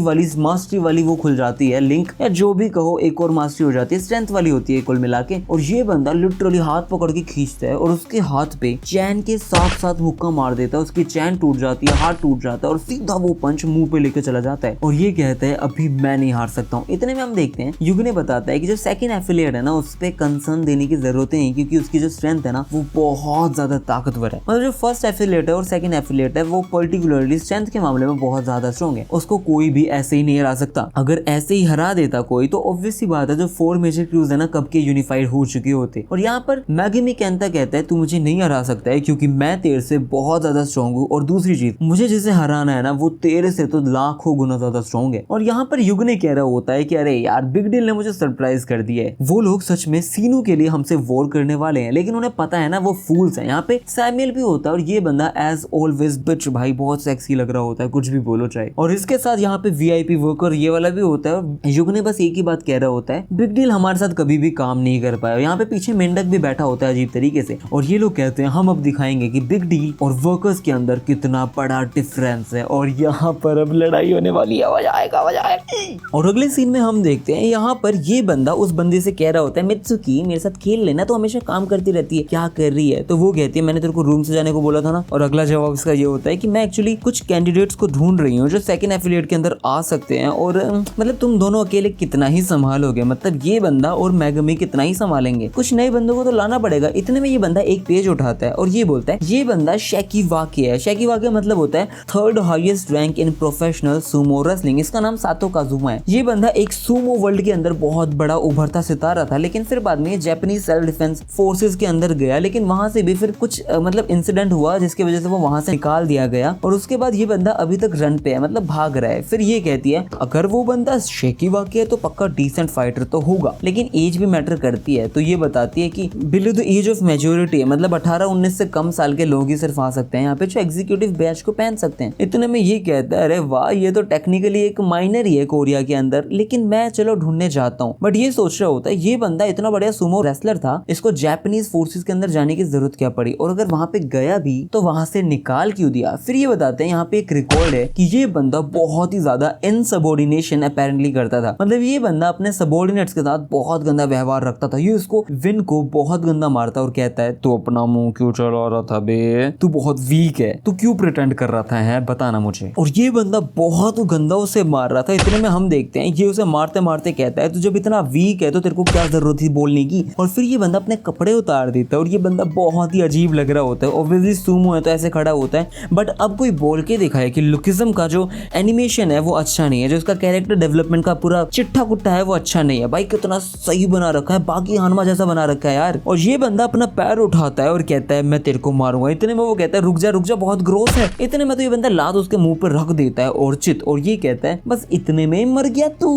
वाली वो खुल जाती है, लिंक या जो भी कहो एक और मास्टरी हो जाती है, स्ट्रेंथ वाली होती है कुल मिला के। और ये बंदा लिटरली हाथ पकड़ के खींचता है और उसके हाथ पे चैन के साथ साथ मुक्का मार देता है, उसकी चैन टूट जाती है, हाथ टूट जाता है और सीधा वो पंच मुंह पे लेके चला जाता है और ये कहता है अभी मैं नहीं हार सकता हूँ। इतने में हम देखते हैं युगने बताता है कि जो सेकंड एफिलिएट है ना उस पे कंसर्न देने की जरूरत नहीं क्योंकि उसकी जो स्ट्रेंथ है ना वो बहुत ज्यादा ताकतवर है। मतलब जो फर्स्ट एफिलिएट है और सेकंड एफिलिएट है वो पर्टिकुलरली स्ट्रेंथ के मामले में बहुत ज्यादा स्ट्रॉन्ग है, उसको कोई भी ऐसे ही नहीं हरा सकता। अगर ऐसे ही हरा देता कोई तो ऑब्वियस सी बात है जो 4 मेजर क्रूज है ना कब के यूनिफाइड हो चुके होते। और यहाँ पर मैगमी कैंता कहता है तू मुझे मुझे नहीं हरा सकता है क्योंकि मैं तेरे से बहुत ज्यादा स्ट्रॉन्ग हूँ, और दूसरी चीज मुझे जिसे हराना है ना वो तेरे से तो लाखों गुना ज्यादा स्ट्रॉन्ग है। और यहाँ पर युग ने कह रहा होता है कि अरे यार बिग डील ने मुझे सरप्राइज कर दिया है, वो लोग सच में सीनू के लिए हमसे वॉर करने वाले हैं, लेकिन उन्हें पता है ना वो फूल्स हैं। यहाँ पे सैमुअल भी होता है और ये बंदा एज ऑलवेज बिच भाई बहुत सेक्सी लग रहा होता है, कुछ भी बोलो चाहे। और इसके साथ यहाँ पे वीआईपी वर्कर ये वाला भी होता है। युग ने बस एक ही बात कह रहा होता है, बिग डील हमारे साथ कभी भी काम नहीं कर पाया। यहाँ पे पीछे मेंढक भी बैठा होता है अजीब तरीके से, और ये लोग कहते हैं हम अब दिखाएंगे कि बिग डील और वर्कर्स के अंदर कितना बड़ा डिफरेंस है। और यहाँ पर अब लड़ाई होने वाली है, मजा आएगा मजा आएगा। और अगले सीन में हम देखते हैं यहाँ पर ये बंदा उस बंदे से कह रहा होता है, मित्सुकी मेरे साथ खेल लेना, तो हमेशा काम करती रहती है, क्या कर रही है? तो वो कहती है मैंने तेरे को रूम से जाने को बोला था ना। और अगला जवाब इसका ये होता है कि मैं एक्चुअली कुछ कैंडिडेट्स को ढूंढ रही हूँ जो सेकंड एफिलिएट के अंदर आ सकते हैं, और मतलब तुम दोनों अकेले कितना ही संभालोगे, मतलब ये बंदा और मैगमी कितना ही संभालेंगे, कुछ नए बंदों को तो लाना पड़ेगा। इतने में ये बंदा एक पेज उठाता है और ये बोलता है ये बंदा शेकिवाके है। शेकिवाके मतलब होता है third highest rank in professional Sumo wrestling. इसका नाम सातो काजुमा है। ये बंदा एक सुमो वर्ल्ड के अंदर बहुत बड़ा उभरता सितारा था, लेकिन फिर बाद में जापानीज सेल्फ डिफेंस फोर्सेस के अंदर गया, लेकिन वहां से भी फिर कुछ मतलब इंसिडेंट हुआ जिसकी वजह से वो वहां से निकाल दिया गया। और उसके बाद ये बंदा अभी तक रन पे है, मतलब भाग रहा है। फिर ये कहती है अगर वो बंदा शेकिवाके है तो पक्का डिसेंट फाइटर तो होगा, लेकिन एज भी मैटर करती है। तो ये बताती है कि below the age of majority है, मतलब 18-19 से कम साल के लोग ही सिर्फ आ सकते हैं यहाँ पे जो एग्जीक्यूटिव बैच को पहन सकते हैं। इतने में ये कहता है अरे वाह ये तो टेक्निकली एक माइनर ही है कोरिया के अंदर, लेकिन मैं चलो ढूंढने जाता हूँ। बट ये सोच रहा होता है ये बंदा इतना बढ़िया सुमो रेसलर था, इसको जापानीज फोर्सेस के अंदर जाने की जरूरत क्या पड़ी, और अगर वहां पे गया भी तो वहां से निकाल क्यों दिया। फिर ये बताते हैं यहाँ पे एक रिकॉर्ड है कि ये बंदा बहुत ही ज्यादा इनसबऑर्डिनेशन अपेरेंटली करता था, मतलब ये बंदा अपने सबऑर्डिनेट्स के साथ बहुत गंदा व्यवहार रखता था। ये उसको विन को बहुत गंदा मारता और कहता है तू अपना मुंह क्यों चला रहा था बे, तू बहुत वीक है, तू क्यों प्रिटेंड कर रहा था है बताना मुझे। और ये बंदा बहुत गंदा उसे मार रहा था। इतने में हम देखते हैं ये उसे मारते मारते कहता है तू जब इतना वीक है तो तेरे को क्या जरूरत थी बोलने की। और फिर ये बंदा अपने कपड़े उतार देता है और ये बंदा बहुत ही अजीब लग रहा होता है। ऑब्वियसली सुमो है तो ऐसे खड़ा होता है, बट अब कोई बोल के दिखाए कि लुकिज्म का जो एनिमेशन है वो अच्छा नहीं है, जो उसका कैरेक्टर डेवलपमेंट का पूरा चिट्ठा कुट्टा है वो अच्छा नहीं है। भाई कितना सही बना रखा है, बाकी हनुमा जैसा बना रखा है यार। और ये बंदा अपना पैर उठाता है और कहता है मैं तेरे को मारूंगा। इतने में वो कहता है रुक जा बहुत ग्रोस है। इतने में तो ये बंदा लात उसके मुंह पर रख देता है और चित, और ये कहता है बस इतने में मर गया तू।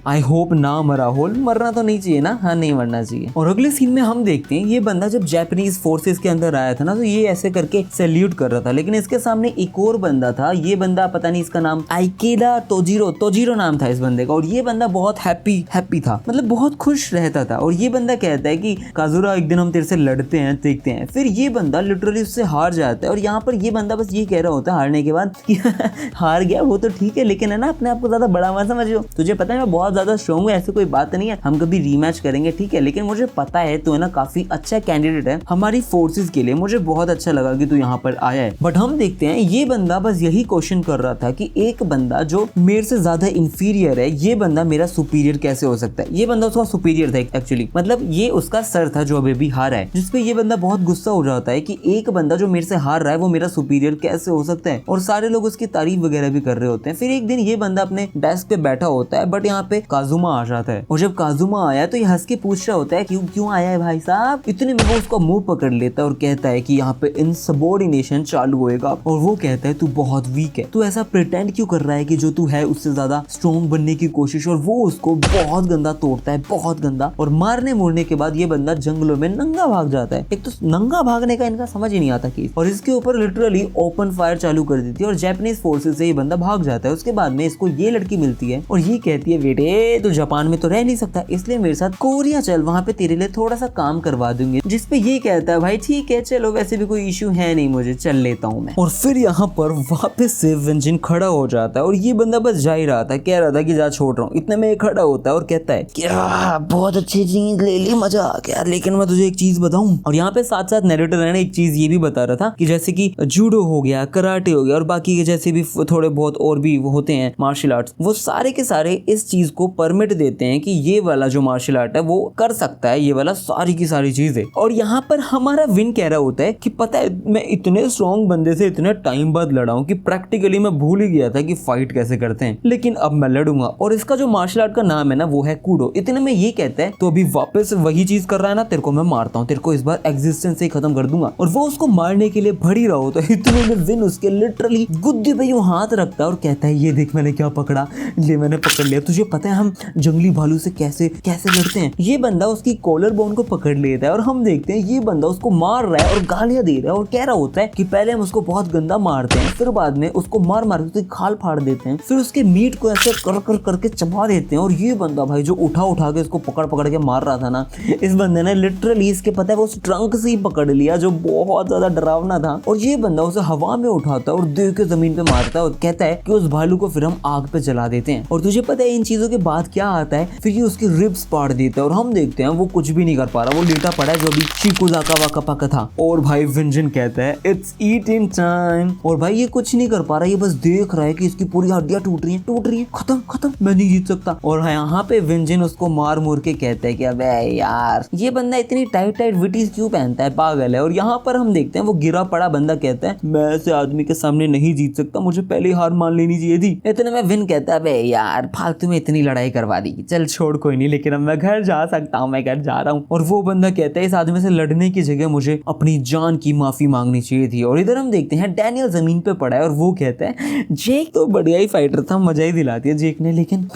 आई होप ना मरा हो, मरना तो नहीं चाहिए ना। हाँ नहीं मरना चाहिए। और अगले सीन में हम देखते हैं ये बंदा जब जापानीज फोर्सेस के अंदर आया था ना तो ये ऐसे करके सैल्यूट कर रहा था, लेकिन इसके सामने एक और बंदा था। ये बंदा पता नहीं इसका नाम आइकेदा तोजीरो नाम था इस बंदे का। और ये बंदा बहुत हैप्पी था, मतलब बहुत खुश रहता था। और ये बंदा कहता है कि काजुरा एक दिन हम तेरे से लड़ते हैं देखते हैं। फिर ये बंदा लिटरली उससे हार जाता है। और यहाँ पर ये बंदा बस ये कह रहा होता है हारने के बाद कि हार गया वो तो ठीक है, लेकिन है ना अपने आप को ज्यादा बड़ा मत समझो। तुझे पता है मैं बहुत ज्यादा स्ट्रॉन्ग हूँ, ऐसी कोई बात नहीं है, हम कभी रीमैच करेंगे ठीक है, लेकिन मुझे पता है तू है ना काफी अच्छा कैंडिडेट है हमारी फोर्सेस के लिए। मुझे बहुत अच्छा लगा कि तू यहाँ पर आया है। बट हम देखते हैं ये बंदा बस यही क्वेश्चन कर रहा था कि एक बंदा जो मेरे से ज्यादा इंफीरियर है ये बंदा मेरा सुपीरियर कैसे हो सकता है। ये बंदा उसका सुपीरियर था एक्चुअली, मतलब ये उसका सर था जो अभी भी हारा है, जिसपे ये बंदा बहुत गुस्सा हो जाता है कि एक बंदा जो मेरे से हार रहा है वो मेरा सुपीरियर कैसे हो सकता है। और सारे लोग उसकी तारीफ वगैरह भी कर रहे होते हैं। फिर एक दिन ये बंदा अपने डेस्क पे बैठा होता है, बट यहाँ पे काजुमा आ जाता है। और जब काजुमा आया तो ये हंस के पूछ रहा होता है क्यों आया है भाई साहब। इतने में वो उसका मुंह पकड़ लेता है और कहता है कि यहाँ पे इनसबऑर्डिनेशन चालू होएगा। और वो कहता है तू बहुत वीक है, तू ऐसा प्रिटेंड क्यों कर रहा है कि जो तू है उससे ज्यादा स्ट्रॉन्ग बनने की कोशिश। और वो उसको बहुत गंदा तोड़ता है, बहुत गंदा। और मारने मोड़ने के बाद ये बंदा जंगलों में नंगा भाग जाता है। एक तो नंगा भागने का इनका समझ ही नहीं आता कि, और इसके ऊपर लिटरली ओपन फायर चालू कर देती है और जापानीज फोर्सेस से ये बंदा भाग जाता है। उसके बाद में इसको ये लड़की मिलती है और ये कहती है बेटे तू जापान में तो रह नहीं सकता, इसलिए मेरे साथ कोरिया चल, वहां पे तेरे लिए थोड़ा सा काम करवा दूंगी। जिसपे ये कहता है भाई ठीक है चलो, वैसे भी कोई इश्यू है नहीं, मुझे चल लेता हूँ मैं। और फिर यहाँ पर वापस से व्यंजन खड़ा हो जाता है और ये बंदा बस जा ही रहा था, कह रहा था कि जा छोड़ रहा हूँ। इतने में खड़ा होता है और कहता है क्या बहुत अच्छी चीज ले ली, मजा आ गया, लेकिन मैं तुझे एक चीज बताऊं। और यहाँ पे साथ साथ नैरेटर है ना एक चीज ये भी बता रहा था कि जैसे कि जूडो हो गया, कराटे हो गया और बाकी के जैसे भी थोड़े बहुत और भी होते हैं मार्शल आर्ट्स, वो सारे के सारे इस चीज को परमिट देते हैं कि ये वाला जो मार्शल आर्ट है वो कर सकता है ये वाला सारी की सारी चीजें। और यहाँ पर हमारा विन कह रहा होता है कि पता है मैं इतने स्ट्रॉन्ग बंदे से इतने टाइम बाद लड़ा हूं कि प्रैक्टिकली मैं भूल ही गया था कि फाइट कैसे करते हैं, लेकिन अब मैं लड़ूंगा। और इसका जो मार्शल आर्ट का नाम है ना वो है कूडो। इतने में ये कहता है तो अभी वापस वही चीज कर रहा है ना, तेरे को मैं मारता हूँ, तेरे को इस बार एग्जिस्टेंस से ही खत्म कर दूंगा। और वो उसको मारने के लिए भड़ी रहा होता है, इतने में विन उसके लिटरली गुद्दे पे यूं हाथ रखता है और कहता है ये देख मैंने क्या पकड़ा, ये मैंने पकड़ लिया, तुझे पता है हम जंगली भालू से कैसे कैसे लड़ते हैं। ये बंदा उसकी कॉलर बोन को पकड़ लेता है और हम देखते हैं ये बंदा उसको मार रहा है और गालियां दे रहा है और कह रहा होता है कि पहले हम उसको बहुत गंदा मारते हैं, फिर बाद में उसको मार मार के उसकी खाल फाड़ देते हैं, फिर उसके मीट को ऐसे कर कर करके चबा देते हैं। और ये बंदा भाई जो उठा उठा के इसको पकड़ पकड़ के मार रहा था ना, इस बंदे ने लिटरली इसके पता है वो उस ट्रंक से ही पकड़ लिया जो बहुत ज्यादा डरावना था। और ये बंदा उसे हवा में उठाता है और दे के जमीन पे मारता है और कहता है कि उस भालू को फिर हम आग पे जला देते हैं। और तुझे पता है इन चीजों के बाद क्या आता है, फिर ये उसकी रिब्स फाड़ देता है और हम देखते हैं वो कुछ भी नहीं कर पा रहा, वो लेटा पड़ा है जो अभी शिकुजाका वाका पाका था। और भाई विंजन कहता है इट्स ईटिंग टाइम। और भाई ये कुछ नहीं कर पा रहा, ये बस देख रहा है कि इसकी पूरी हड्डियां टूट रही हैं, खत्म खत्म, मैं नहीं जीत सकता। और यहाँ पे विंजन उसको मार मुर के कहता है कि अबे यार ये बंदा इतनी टाइट टाइट विटीज क्यों पहनता है, पागल है। और यहाँ पर हम देखते हैं वो गिरा पड़ा बंदा कहता है मैं ऐसे आदमी के सामने नहीं जीत सकता, मुझे पहले हार मान लेनी चाहिए थी। इतने में विन कहता है अबे यार फालतू में इतनी लड़ाई करवा दी, चल छोड़ कोई नहीं, लेकिन अब मैं घर जा सकता हूँ, मैं घर जा रहा हूँ। और वो बंदा कहता है इस आदमी से लड़ने की जगह मुझे अपनी जान की माफी मांगनी चाहिए थी। और इधर हम देखते हैं डैनियल जमीन पे पड़ा है और वो कहता है जेक तो बढ़िया ही फाइटर था, मजा ही दिला दिया जेक ने, लेकिन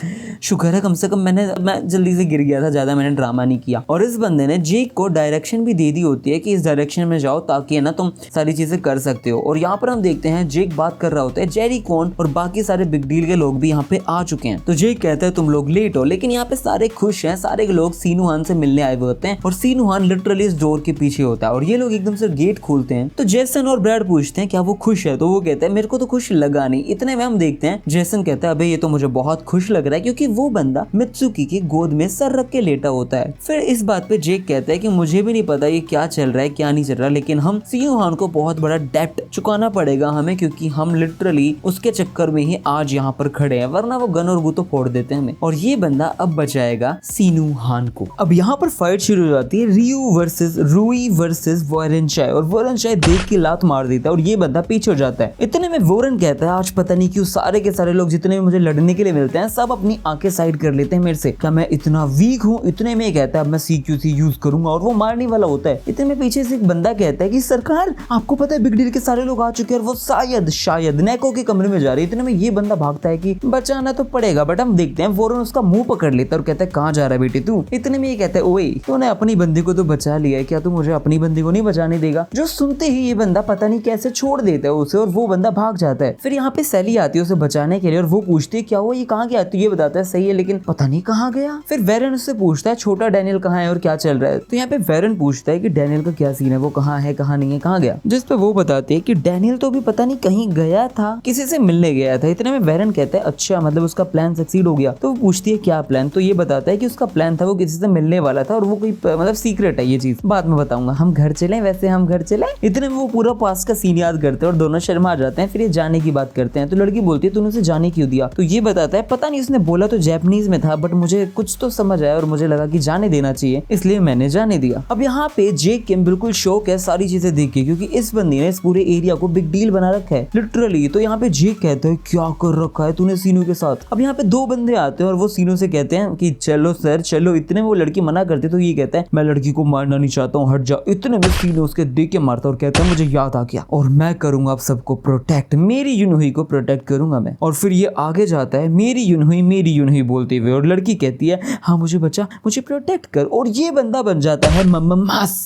शुक्र है कम से कम मैं जल्दी से गिर गया था, ज्यादा मैंने ड्रामा नहीं किया। और इस बंदे ने जेक को डायरेक्शन भी दे दी होती है कि इस डायरेक्शन में जाओ ताकि है ना तुम सारी चीजें कर सकते हो। और यहाँ पर हम देखते हैं जेक बात कर रहा होता है, जेरी कॉन और बाकी सारे बिग डील के लोग भी यहाँ पे आ चुके हैं। तो जेक कहता है तुम लोग लेट हो, लेकिन यहाँ पे सारे खुश हैं, सारे लोग सीनुहान से मिलने आए हुए होते हैं और सीनुहान लिटरली इस डोर के पीछे होता है। और ये लोग एकदम से गेट खोलते हैं तो जेसन और ब्रैड पूछते हैं क्या वो खुश है, तो वो कहता है मेरे को तो खुश लगा नहीं। इतने में हम देखते हैं जेसन कहता है अबे ये तो मुझे बहुत खुश लग रहा है, क्योंकि वो बंदा मित्सुकी की गोद में सर रख के लेटा होता है। फिर इस बात पे जेक कहता है कि मुझे भी नहीं पता ये क्या चल रहा है क्या नहीं चल रहा, लेकिन हम सीनुहान को बहुत बड़ा डेब्ट चुकाना पड़ेगा हमें, क्योंकि हम लिटरली उसके चक्कर में ही आज यहाँ पर खड़े हैं, वरना वो गन और गुतो फोड़ देते हैं हमें। और ये बंदा अब बचाएगा सीनुहान को। अब यहाँ पर फाइट शुरू हो जाती है, रियू वर्सेस रूई वर्सेस वोरेनचाई। और वोरेनचाई देख के लात मार देता है और ये बंदा पीछे हो जाता है। इतने में वोरेन कहता है आज पता नहीं क्यों सारे के सारे लोग जितने भी मुझे लड़ने के लिए मिलते हैं सब अपनी आंखें साइड कर लेते हैं मेरे से, क्या मैं इतना वीक हूँ। इतने में कहता है अब मैं CQC यूज करूंगा और वो मारने वाला होता है। इतने में पीछे से एक बंदा कहता है कि सरकार आपको पता है बिग डील के सारे लोग आ चुके हैं और वो शायद नेको के कमरे में जा रहे हैं। इतने में ये बंदा भागता है कि बचाना तो पड़ेगा, बट हम देखते हैं वोरेन उसका मुंह पकड़ लेता है और कहता है कहाँ जा रहा है बेटी तू। इतने में ये कहता है ओए तूने अपनी बंदी को तो बचा लिया है, क्या तू मुझे अपनी बंदी को नहीं बचाने देगा। जो सुनते ही ये बंदा पता नहीं कैसे छोड़ देता है उसे और वो बंदा भाग जाता है। फिर यहाँ पे सैली आती है उसे बचाने के लिए और वो पूछती है क्या हुआ ये कहाँ गया, तो ये बताता है सही है लेकिन पता नहीं कहाँ गया। फिर वेरन उससे पूछता है छोटा डैनियल कहाँ है और क्या चल रहा है। तो यहाँ पे वेरन पूछता है कि डैनियल का क्या सीन है, वो कहाँ है कहाँ नहीं है कहाँ गया, जिस पे वो बताते हैं कि डैनियल तो भी पता नहीं कहीं गया था, किसी से मिलने गया था। इतने में वेरन कहता है अच्छा मतलब उसका प्लान सक्सीड हो गया। तो वो पूछती है क्या प्लान, तो ये बताता है कि उसका प्लान था वो किसी से मिलने वाला था और वो कोई मतलब सीक्रेट है, ये चीज बाद में बताऊंगा। हम घर चले, वैसे हम घर चले। इतने में वो पूरा पास का सीन याद करते हैं और दोनों शर्मा जाते हैं। फिर ये जाने की बात करते हैं तो लड़की बोलती है तूने उसे जाने क्यों दिया, तो ये बताता है पता नहीं उसने बोला तो जापानीज में था बट मुझे कुछ तो समझ आया और मुझे लगा कि जाने देना चाहिए इसलिए मैंने जाने दिया। अब यहाँ पे जेक किम बिल्कुल शौक है सारी चीजें देख के, क्योंकि इस बंदी ने इस पूरे एरिया को बिग डील बना रखा है लिटरली। तो यहाँ पे जेक कहता है क्या कर रखा है तूने सीनू के साथ। अब यहाँ पे दो बंदे आते हैं और वो सीनू से कहते हैं कि चलो सर चलो। इतने में वो लड़की मना करती तो ये कहता है मैं लड़की को मारना नहीं चाहता हूँ, हट जा। इतने में सीनू उसके देख के मारता और कहता है मुझे याद आ गया और मैं करूंगा आप सबको प्रोटेक्ट, मेरी यूनोही को प्रोटेक्ट करूंगा मैं। और फिर ये आगे जाता है मेरी यूनोही बोलते हुए और लड़की कहती है हाँ मुझे बचा, मुझे प्रोटेक्ट कर। और ये बंदा बन जाता है मम्मास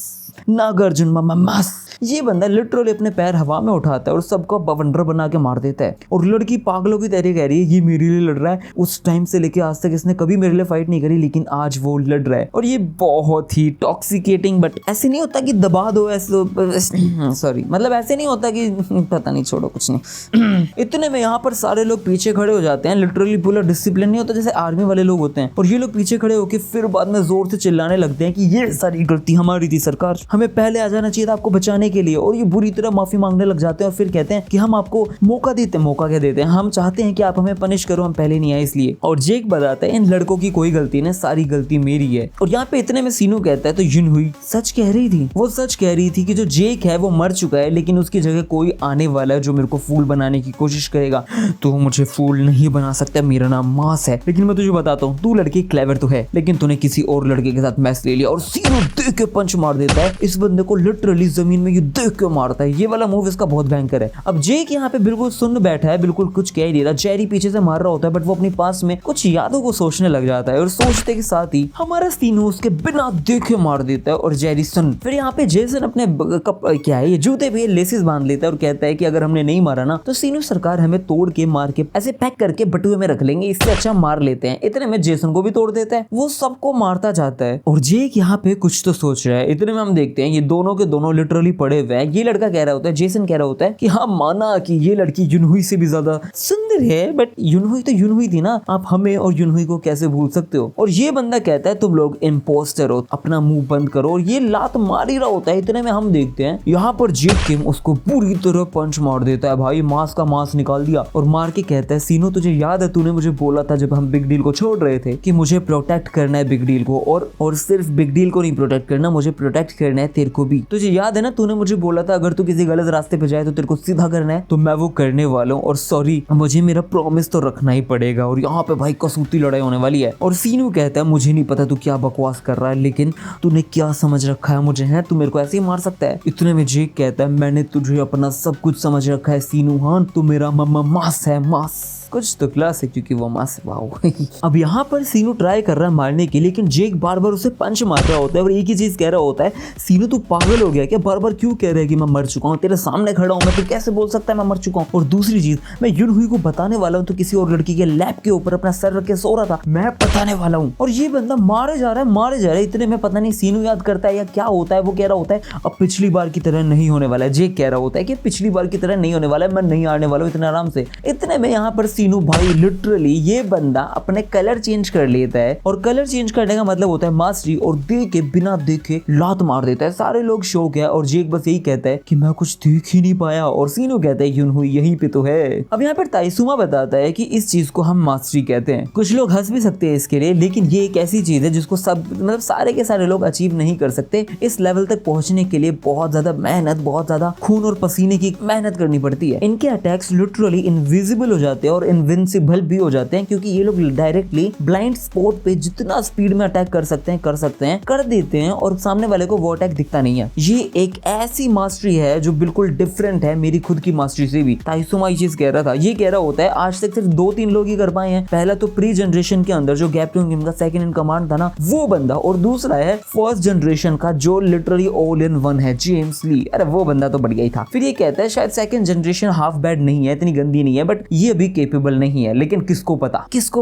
नागार्जुन मम्मास। ये बंदा लिटरली अपने पैर हवा में उठाता है और सबको बवंडर बना के मार देता है। और लड़की पागलों की तरह कह रही है ये मेरे लिए लड़ रहा है, उस टाइम से लेके आज तक इसने कभी मेरे लिए फाइट नहीं करी लेकिन आज वो लड़ रहा है। और ये बहुत ही टॉक्सिकेटिंग, बट ऐसे नहीं होता कि दबा दो, ऐसे सॉरी मतलब ऐसे नहीं होता कि पता नहीं छोड़ो कुछ नहीं। इतने में यहाँ पर सारे लोग पीछे खड़े हो जाते हैं। लिटरली पूरा डिसिप्लिन नहीं होता जैसे आर्मी वाले लोग होते हैं। और ये लोग पीछे खड़े होकर फिर बाद में जोर से चिल्लाने लगते हैं कि ये सारी गलती हमारी थी सरकार, हमें पहले आ जाना चाहिए था आपको बचाने मारने के लिए, और ये बुरी तरह माफी मांगने लग जाते हैं और फिर कहते हैं कि हम आपको मौका देते हैं। मौका क्या देते हैं, हम चाहते हैं कि आप हमें पनिश करो, हम पहले नहीं आए इसलिए। और जेक बताता है इन लड़कों की कोई गलती नहीं, सारी गलती मेरी है। और यहाँ पे इतने में सीनू कहता है तो युनहुई सच कह रही थी, वो सच कह रही थी कि जो जेक है वो मर चुका है, लेकिन उसकी जगह कोई आने वाला है जो मेरे को फूल बनाने की कोशिश करेगा। तो मुझे फूल नहीं बना सकता, मेरा नाम मास है। लेकिन मैं तुझे बताता हूँ, तू लड़की क्लेवर तो है, लेकिन तूने किसी और लड़के के साथ मैच ले लिया। और सीनू देख के पंच मार देता है इस बंदे को, लिटरली जमीन में ये देख के मारता है। ये वाला मूव इसका बहुत भयंकर है। अब जेक यहाँ पे बिल्कुल सुन बैठा है, बिल्कुल कुछ कह ही नहीं रहा। जेरी पीछे से मार रहा होता है, बट वो अपने पास में कुछ यादों को सोचने लग जाता है, और सोचते के साथ ही हमारा सीनू उसके बिना देखे मार देता है। और जेरी सुन, फिर यहाँ पे जेसन अपने क्या है ये जूते पे लेसेस बांध लेता है और कहता है कि अगर हमने नहीं मारा ना तो सीनू सरकार हमें तोड़ के मार के ऐसे पैक करके बटुए में रख लेंगे, इससे अच्छा मार लेते हैं। इतने में जेसन को भी तोड़ देता है, वो सबको मारता जाता है। और जेक यहाँ पे कुछ तो सोच रहा है। इतने में हम देखते हैं ये दोनों के दोनों लिटरली पड़े हुए हैं। ये लड़का कह रहा होता है, जेसन कह रहा होता है कि हाँ माना कि ये लड़की युनहुई से भी ज्यादा सुंदर है, बट युनहुई तो युनहुई थी ना, आप हमें और युनहुई को कैसे भूल सकते हो। और ये बंदा कहता है तुम लोग इम्पोस्टर हो, अपना मुंह बंद करो। और ये लात मार ही रहा होता है। इतने में हम देखते हैं यहाँ पर जेक किम उसको पूरी तरह पंच मार देता है। भाई मांस का मांस निकाल दिया और मार के कहता है सीनू तुझे याद है तूने मुझे बोला था जब हम बिग डील को छोड़ रहे थे कि मुझे प्रोटेक्ट करना है बिग डील को, और सिर्फ बिग डील को नहीं प्रोटेक्ट करना, मुझे प्रोटेक्ट करना है तेरे को भी। तुझे याद है ना, तूने मुझे बोला था अगर तू किसी गलत रास्ते पे जाए तो तेरे को सीधा करना है, तो मैं वो करने वाला हूँ। और सॉरी, मुझे मेरा प्रॉमिस तो रखना ही पड़ेगा। और यहाँ पे भाई कसूती लड़ाई होने वाली है। और सीनू कहता है मुझे नहीं पता तू क्या बकवास कर रहा है, लेकिन तूने क्या समझ रखा है मुझे, है तू मेरे को ऐसे ही मार सकता है। इतने में जेक कहता है मैंने तुझे अपना सब कुछ समझ रखा है सीनू हान, तू मेरा मास है, मास कुछ तो क्लास है क्योंकि वो मास वाओ। अब यहाँ पर सीनू ट्राई कर रहा है मारने की, लेकिन जेक बार बार उसे पंच मार रहा होता है और एक ही चीज कह रहा होता है सीनू तू पागल हो गया क्या, बार बार क्यों कह रहा है कि मैं मर चुका हूँ, तेरे सामने खड़ा हूँ मैं, तू कैसे बोल सकता है मैं मर चुका हूँ। और दूसरी चीज, मैं युनहुई को बताने वाला हूँ तो किसी और लड़की के लैप के ऊपर अपना सर रख के सो रहा था, मैं बताने वाला हूँ। और ये बंदा मारे जा रहा है। इतने में पता नहीं सीनू याद करता है या क्या होता है, वो कह रहा होता है अब पिछली बार की तरह नहीं होने वाला है। जेक कह रहा होता है कि पिछली बार की तरह नहीं होने वाला है, मैं नहीं आने वाला हूँ इतने आराम से। इतने में यहाँ पर सीनू भाई लिटरली ये बंदा अपने कलर चेंज कर लेता है, और कलर चेंज करने का मतलब होता है मास्टरी, और देख बिना देखे लात मार देता है। सारे लोग शौक है और जेक बस यही कहता है कि मैं कुछ देख ही नहीं पाया। और सीनू कहता है युनहुई यहीं पे तो है। अब यहाँ पर ताइसुमा बताता है कि इस चीज को हम मास्टरी कहते हैं। कुछ लोग हंस भी सकते हैं इसके लिए, लेकिन ये एक ऐसी चीज है जिसको सब मतलब सारे के सारे लोग अचीव नहीं कर सकते। इस लेवल तक पहुंचने के लिए बहुत ज्यादा मेहनत, बहुत ज्यादा खून और पसीने की मेहनत करनी पड़ती है। इनके अटैक्स लिटरली इनविजिबल हो जाते हैं और इनविंसिबल भी हो जाते हैं, क्योंकि ये लोग डायरेक्टली ब्लाइंड स्पॉट पे जितना स्पीड में अटैक कर सकते हैं कर देते हैं, और सामने वाले को वो अटैक दिखता नहीं है। ये एक ऐसी मास्टरी है जो बिल्कुल डिफरेंट है मेरी खुद की मास्टरी से भी। ताइसुमा ये चीज कह रहा था, ये कह रहा होता है आज तक सिर्फ 2-3 लोग ही कर पाए हैं। पहला तो प्री जनरेशन के अंदर जो गैप्टन किम का सेकंड इन कमांड था ना, वो बंदा, और दूसरा है फर्स्ट जनरेशन का जो लिटरली ऑल इन वन है, जेम्स ली। अरे वो बंदा तो बढ़िया ही था। फिर ये कहता है शायद सेकंड जनरेशन हाफ बैड नहीं है, इतनी गंदी नहीं है, बट ये भी केपेबल नहीं है। लेकिन किसको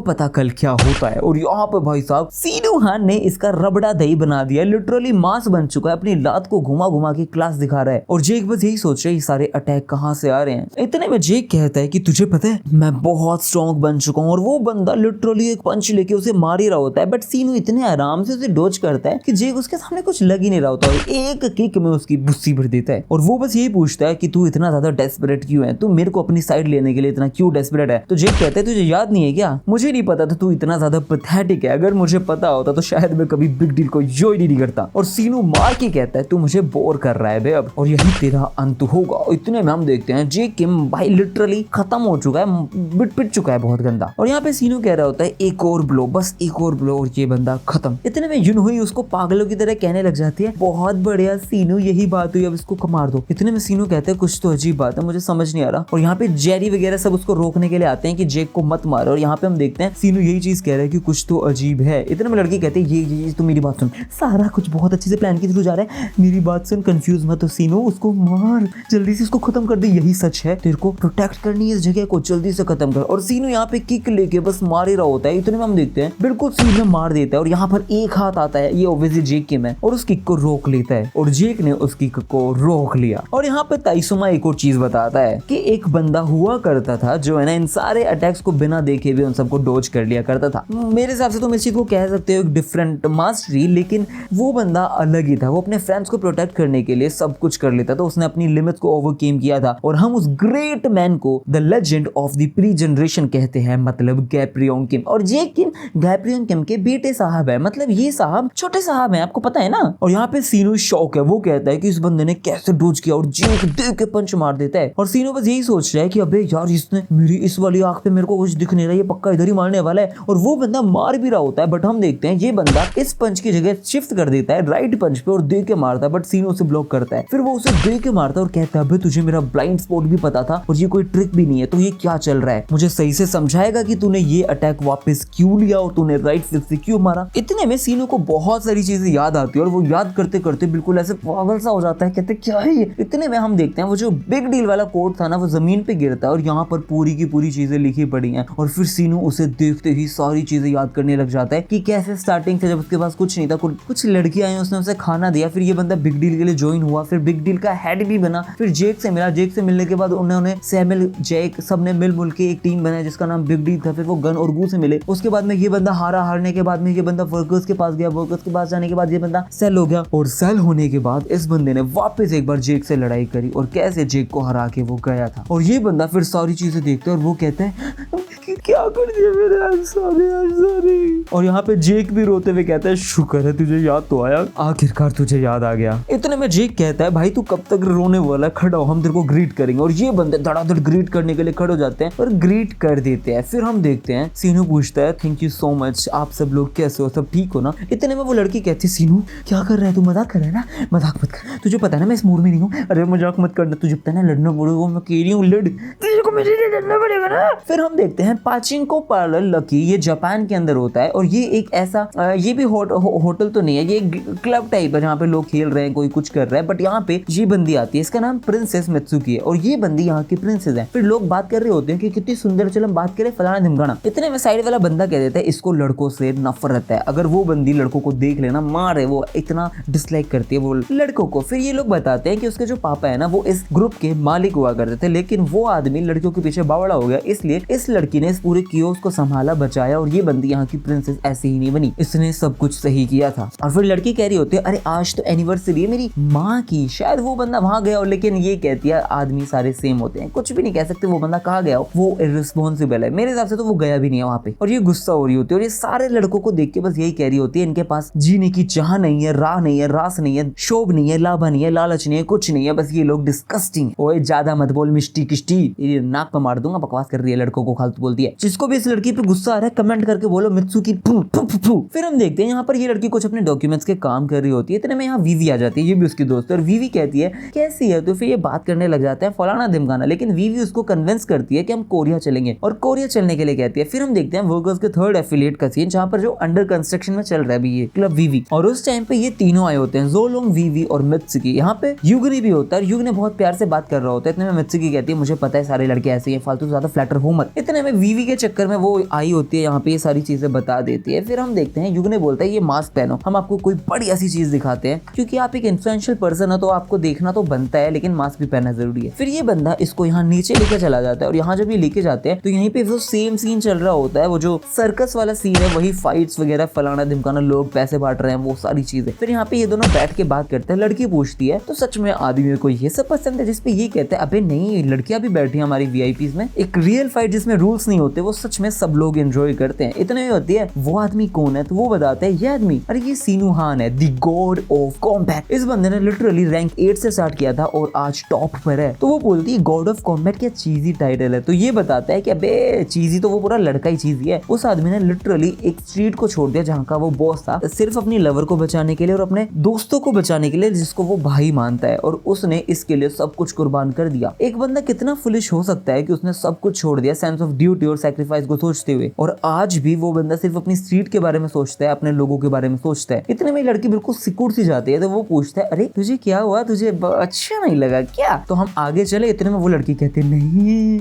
पता कल क्या होता है। और यहाँ पे भाई साहब सीनू हान ने इसका रबड़ा दही बना दिया, लिटरली मांस बन चुका है, अपनी लात को घुमा घुमा के क्लास दिखा रहा है। और जेक बस यही सोच रहा है ये सारे अटैक कहाँ से आ रहे हैं। इतने में जेक कहता है कि तुझे पता है मैं बहुत स्ट्रॉन्ग बन चुका हूँ, और वो बंदा लिटरली एक पंच लेके उसे मार ही रहा होता है, बट सीनू इतने आराम से उसे डोज करता है कि जेक उसके सामने कुछ लग ही नहीं रहा होता, और एक किक में उसकी बुस्सी भर देता है। और वो बस यही पूछता है कि तू इतना ज्यादा डेस्परेट क्यों है, तू मेरे को अपनी साइड लेने के लिए इतना क्यों डेस्परेट है। तो जेक कहता है तुझे याद नहीं है क्या, मुझे नहीं पता था तू इतना ज्यादा पैथेटिक है, अगर मुझे पता होता तो शायद मैं कभी बिग डील को ज्वाइन ही नहीं करता। और सीनू मार के कहता है तू मुझे बोर कर रहा है बे अब, और यही तेरा अंत होगा। इतने में हम देखते हैं जेक किम भाई लिटरली खत्म हो चुका है, पिट चुका है बहुत गंदा। और यहाँ पे सीनू कह रहा होता है एक और ब्लो, बस एक और ब्लो और ये बंदा खत्म। इतने में युनहुई उसको पागलों की तरह कहने लग जाती है बहुत बढ़िया सीनू, यही बात हुई, अब इसको मार दो। इतने में सीनू कहते हैं कुछ तो अजीब बात है, मुझे समझ नहीं आ रहा। और यहाँ पे जेरी वगैरह सब उसको रोकने के लिए आते हैं कि जेक को मत मारो। और यहाँ पे हम देखते हैं सीनू यही चीज कह रहा है कि कुछ तो अजीब है। इतने में लड़की कहते हैं ये तो मेरी बात सुन, सारा कुछ बहुत अच्छे से प्लान के थ्रू जा रहा है, मेरी बात सुन, कंफ्यूज मत हो सीनू, उसको मार, जल्दी से उसको खत्म कर दे, यही सच है, तेरे को प्रोटेक्ट करनी है इस जगह को, जल्दी से खत्म कर। और सीनू यहाँ पे किक लेके बस मार ही रहा होता है। इतने में हम देखते हैं बिल्कुल सीनू मार देता है, और यहाँ पर एक हाथ आता है, ये ऑब्वियसली जेक किम है, और उस किक को रोक लेता है, और जेक ने उस किक को रोक लिया। और यहाँ पे ताइसुमा एक और चीज बताता है कि एक बंदा हुआ करता था जो है ना इंसान सारे अटैक्स को बिना देखे भी उन सबको डोज कर लिया करता था। मेरे हिसाब से तुम इस चीज को कह सकते हो एक डिफरेंट मास्टरी, लेकिन वो बंदा अलग ही था। वो अपने फ्रेंड्स को प्रोटेक्ट करने के लिए सब कुछ कर लेता था। उसने अपनी लिमिट्स को ओवरकेम किया था और हम उस ग्रेट मैन को the legend of the pre generation कहते हैं, मतलब गैब्रियोन किम। और ये किम गैब्रियोन किम के बेटे साहब है, मतलब ये साहब छोटे साहब हैं, आपको पता है ना। और यहाँ पे सीनू शौक है, वो कहता है कि इस बंदे ने कैसे डोज किया और जेक देख के पंच मार देता है। और सीनू बस यही सोच रहा है कि अबे यार इसने मेरी इस वाली आंख पे मेरे को कुछ दिख नहीं रहा, ये पक्का इधर ही मारने वाला है। और वो बंदा मार भी रहा होता है, बट हम देखते हैं ये बंदा इस पंच की जगह शिफ्ट कर देता है राइट पंच पे और दे के मारता है, बट सीनू उसे ब्लॉक करता है। फिर वो उसे दे के मारता है और कहता है अबे तुझे मेरा ब्लाइंड स्पॉट भी पता था और ये कोई ट्रिक भी नहीं है, तो ये क्या चल रहा है, मुझे सही से समझाएगा कि तूने ये अटैक वापस क्यों लिया और तूने राइट फिर से क्यों मारा। इतने में सीनू को बहुत सारी चीजें याद आती है और वो याद करते करते बिल्कुल ऐसे पागल सा हो जाता है, कहते क्या है ये। इतने में हम देखते हैं वो जो बिग डील वाला कोड था ना, वो जमीन पे गिरता है और यहाँ पर पूरी की पूरी चीजें लिखी पड़ी हैं। और फिर सीनू उसे देखते ही सारी चीजें याद करने लग जाता है कि कैसे स्टार्टिंग से जब उसके पास कुछ नहीं था, कुछ लड़कियां आई, उसने उसे खाना दिया, फिर ये बंदा बिग डील के लिए ज्वाइन हुआ, फिर बिग डील का हेड भी बना, फिर जेक से मिला, जेक से मिलने के बाद उन्होंने सैमुअल जेक सबने मिल के एक टीम बनाया जिसका नाम बिग डील था। फिर वो गन और गू से मिले, उसके बाद में ये बंदा हारने के बाद में ये बंदा वर्कर्स के पास गया, वर्कर्स के पास जाने के बाद ये बंदा सेल हो गया और सेल होने के बाद इस बंदे ने वापस एक बार जेक से लड़ाई करी और कैसे जेक को हरा के वो गया था। और ये बंदा फिर सारी चीजें देखता है और वो कहता है क्या कर दिया मेरे, I'm sorry। और यहाँ पे जेक भी रोते हुए कहता है शुक्र है तुझे याद तो आया, आखिरकार तुझे याद आ गया। इतने में जेक कहता है भाई तू कब तक रोने वाला, खड़ा हो, हम तेरे को ग्रीट करेंगे। और ये बंदे धड़ाधड़ ग्रीट करने के लिए खड़े हो जाते हैं और ग्रीट कर देते हैं। फिर हम देखते हैं सीनू पूछता है थैंक यू सो मच, आप सब लोग कैसे हो, सब ठीक हो ना। इतने में वो लड़की कहती है सीनू क्या कर रहा है, तू मजाक कर रहा है ना, मजाक मत कर, तुझे पता है ना मैं इस मूड में नहीं हूँ। अरे मजाक मत करना, तुझे पता है ना लड़ना पड़ेगा, मैं कह रही हूँ लड़, तुझे को मेरे लिए लड़ना पड़ेगा ना। फिर हम देखते हैं पाचिंको पार्लर लकी, ये जापान के अंदर होता है और ये एक ऐसा ये भी होटल तो नहीं है, ये क्लब टाइप है जहाँ पे लोग खेल रहे हैं, कोई कुछ कर रहा है, बट यहाँ पे ये बंदी आती है, इसका नाम प्रिंसेस मित्सुकी है और ये बंदी यहाँ की प्रिंसेस है। फिर लोग बात कर रहे होते हैं कि कितनी सुंदर, चलो हम बात करें फलाना ढिमकाना। इतने में साइड वाला बंदा कह देता है इसको लड़कों से नफरत है, अगर वो बंदी लड़कों को देख लेना मारे, वो इतना डिसलाइक करती है वो लड़कों को। फिर ये लोग बताते हैं कि उसके जो पापा है ना वो इस ग्रुप के मालिक हुआ करते थे, लेकिन वो आदमी लड़कियों के पीछे बावड़ा हो गया, इसलिए इस लड़की ने इस पूरे कियोस्क को संभाला, बचाया और ये बंदी यहाँ की प्रिंसेस ऐसे ही नहीं बनी, इसने सब कुछ सही किया था। और फिर लड़की कह रही होती है अरे आज तो एनिवर्सरी है मेरी माँ की, शायद वो बंदा वहां गया हो, लेकिन ये कहती है आदमी सारे सेम होते हैं, कुछ भी नहीं कह सकते वो बंदा कहाँ गया हो, वो इररिस्पॉन्सिबल है। मेरे हिसाब से तो वो गया भी नहीं है वहां पे। और ये गुस्सा हो रही होती है और ये सारे लड़कों को देख के बस यही कह रही होती है इनके पास जीने की चाह नहीं है, राह नहीं है, रास नहीं है, शोभ नहीं है, लाभा नहीं है, लालच नहीं है, कुछ नहीं है, बस ये लोग डिस्कस्टिंग। ओए ज्यादा मत बोल मिष्टी किष्टी, ये नाक पे मार दूंगा, बकवास कर रही है, लड़कों को फालतू बोलती है। जिसको भी इस लड़की पे गुस्सा आ रहा है कमेंट करके बोलो मित्सुकी फू फू फू फू। फिर हम देखते हैं यहाँ पर ये लड़की कुछ अपने डॉक्यूमेंट्स के काम कर रही होती है, इतने में यहाँ वीवी आ जाती है, ये भी उसकी दोस्त है और वीवी कहती है कैसी है, तो फिर ये बात करने लग जाता है फलाना ढिमकाना, लेकिन वीवी उसको कन्विंस करती है कि हम कोरिया चलेंगे और कोरिया चलने के लिए कहती है। फिर हम देखते हैं वर्कर्स के थर्ड एफिलिएट का सीन जहाँ पर जो अंडर कंस्ट्रक्शन में चल रहा है अभी ये क्लब वीवी, और उस टाइम पे ये तीनों आए होते हैं ज़ोलोंग, वीवी और मित्सुकी। यहाँ पे युगनी भी होता है, युगनी बहुत प्यार से बात कर रहा होता है। इतने में मित्सुकी कहती है मुझे पता है सारे लड़के ऐसे ही, फालतू ज्यादा फ्लैटर हो मत। इतने में वीवी के चक्कर में वो आई होती है यहाँ पे, ये सारी चीजें बता देती है। फिर हम देखते हैं युगने बोलता है ये मास्क पहनो, हम आपको कोई बड़ी ऐसी चीज दिखाते हैं, क्योंकि आप एक इन्फ्लुएंशियल पर्सन हो तो आपको देखना तो बनता है, लेकिन मास्क भी पहनना जरूरी है। फिर ये बंदा इसको यहाँ नीचे लेके चला जाता है और यहाँ जब ये लेके जाते हैं तो यहीं पे वो सेम सीन चल रहा होता है, वो जो सर्कस वाला सीन है, वही फाइट्स वगैरह फलाना ढिमकाना, लोग पैसे बांट रहे हैं, वो सारी चीजें। फिर यहाँ पे ये दोनों बैठ के बात करते हैं, लड़की पूछती है तो सच में आदमी को ये सब पसंद है, जिसपे ये कहते हैं अबे नहीं लड़कियां भी बैठी है हमारी वीआईपीज में, एक रियल फाइट जिसमें रूल्स नहीं होते, वो सच में सब लोग एंजॉय करते हैं। इतने में होती है वो आदमी कौन है, तो वो बताते हैं ये आदमी अरे ये सीनू हान है, द गॉड ऑफ कॉम्बैट। इस बंदे ने लिटरली रैंक 8 से स्टार्ट किया था और आज टॉप पर है। तो वो बोलती है गॉड ऑफ कॉम्बैट क्या चीजी टाइटल है, तो ये बताता है कि अबे चीजी तो वो पूरा लड़का ही चीजी है। उस आदमी ने लिटरली एक स्ट्रीट को छोड़ दिया जहाँ का वो बॉस था, सिर्फ अपनी लवर को बचाने के लिए और अपने दोस्तों को बचाने के लिए जिसको वो भाई मानता है, और उसने इसके लिए सब कुछ कुर्बान कर दिया। एक बंदा कितना फुलिश हो सकता है कि उसने सब कुछ छोड़ दिया, सेंस ऑफ ड्यूटी और सैक्रिफाइस को सोचते हुए। और आज भी वो बंदा सिर्फ अपनी स्ट्रीट के बारे में सोचता है, अपने लोगों के बारे में सोचता है। इतने में लड़की बिल्कुल सिकुड़ सी जाती है, तो वो पूछता है अरे तुझे क्या हुआ, तुझे अच्छा नहीं लगा क्या? तो हम आगे चले, इतने में वो लड़की कहती है नहीं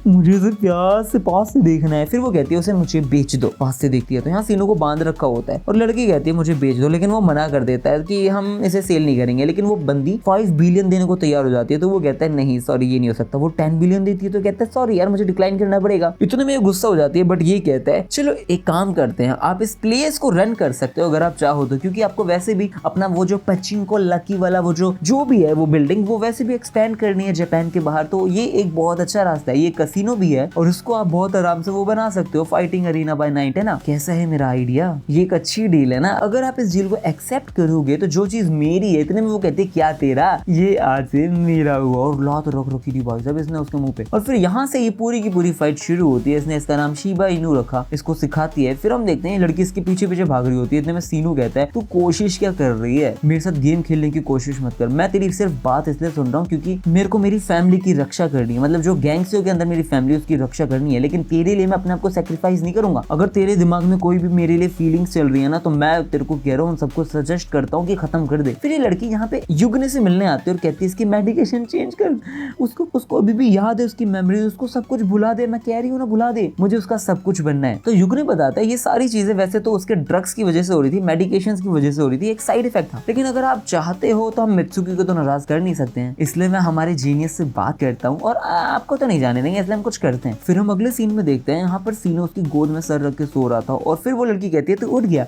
मुझे उसे प्यार से पास से देखना है। फिर वो कहती है उसे मुझे बेच दो। पास से देखती है तो यहाँ सीनू को बांध रखा होता है और लड़की कहती है मुझे बेच दो, लेकिन वो मना कर देता है कि हम इसे सेल नहीं करेंगे। लेकिन वो बंदी 5 बिलियन देने को तैयार हो जाती है, तो वो कहता है नहीं सॉरी ये नहीं हो सकता। वो 10 बिलियन देती है तो कहता है सॉरी यार मुझे डिक्लाइन करना पड़ेगा। इतने में गुस्सा हो जाती है, बट ये कहता है चलो एक काम करते हैं, आप इस प्लेस को रन कर सकते हो अगर आप चाहो तो, क्योंकि आपको वैसे भी अपना वो जो पचिंको लकी वाला वो जो भी है वो बिल्डिंग वो वैसे भी एक्सपेंड करनी है जापान के बाहर, तो ये एक बहुत अच्छा रास्ता है। ये कसिनो भी है और उसको आप बहुत आराम से वो बना सकते हो, फाइटिंग अरीना बाय नाइट, है ना? कैसा है मेरा आइडिया? ये एक अच्छी डील है ना? अगर आप इस डील को एक्सेप्ट करोगे तो जो चीज मेरी है, इतने में वो कहते क्या तेरा, ये आज से मेरा हुआ। और लात रख रखी थी भाई साहब इसने उसके मुंह पे। और फिर यहाँ से ये पूरी की पूरी फाइट शुरू होती है। इसने इसका नाम शिबा इनू रखा, इसको सिखाती है। फिर हम देखते हैं लड़की इसके पीछे पीछे भाग रही होती है। इतने में सीनू कहता है तू कोशिश क्या कर रही है, मेरे साथ गेम खेलने की कोशिश मत कर। मैं तेरी सिर्फ बात इसलिए सुन रहा हूँ क्योंकि मेरे को मेरी फैमिली की रक्षा करनी है, मतलब जो गैंग्स्टर्स के अंदर मेरी फैमिली उसकी रक्षा करनी है। लेकिन तेरे लिए मैं अपने आप को सैक्रिफाइस नहीं करूंगा। अगर तेरे दिमाग में कोई भी मेरे लिए फीलिंग्स चल रही है ना, तो मैं तेरे को कह रहा हूँ सबको सजेस्ट करता हूँ कि खत्म कर दे। फिर ये लड़की यहाँ पे युगने से मिलने आती है और कहती है इसकी मेडिकेशन चेंज कर, उसको अभी भी याद है उसकी मेमोरी, उसको सब कुछ भुला दे। मैं कह रही हूँ ना भुला दे, मुझे उसका सब कुछ बनना है। तो युगने बताता है ये सारी चीजें वैसे तो उसके ड्रग्स की वजह से हो रही थी, मेडिकेशंस की वजह से हो रही थी, एक साइड इफेक्ट था। लेकिन अगर आप चाहते हो तो हम मित्सुकी को तो नाराज कर नहीं सकते हैं, इसलिए मैं हमारे जीनियस से बात करता हूँ और आपको तो नहीं जाने देंगे, इसलिए हम कुछ करते हैं। फिर हम अगले सीन में देखते हैं, यहाँ पर सीनो उसकी गोद में सर रख के सो रहा था और फिर वो लड़की कहती है तो उठ गया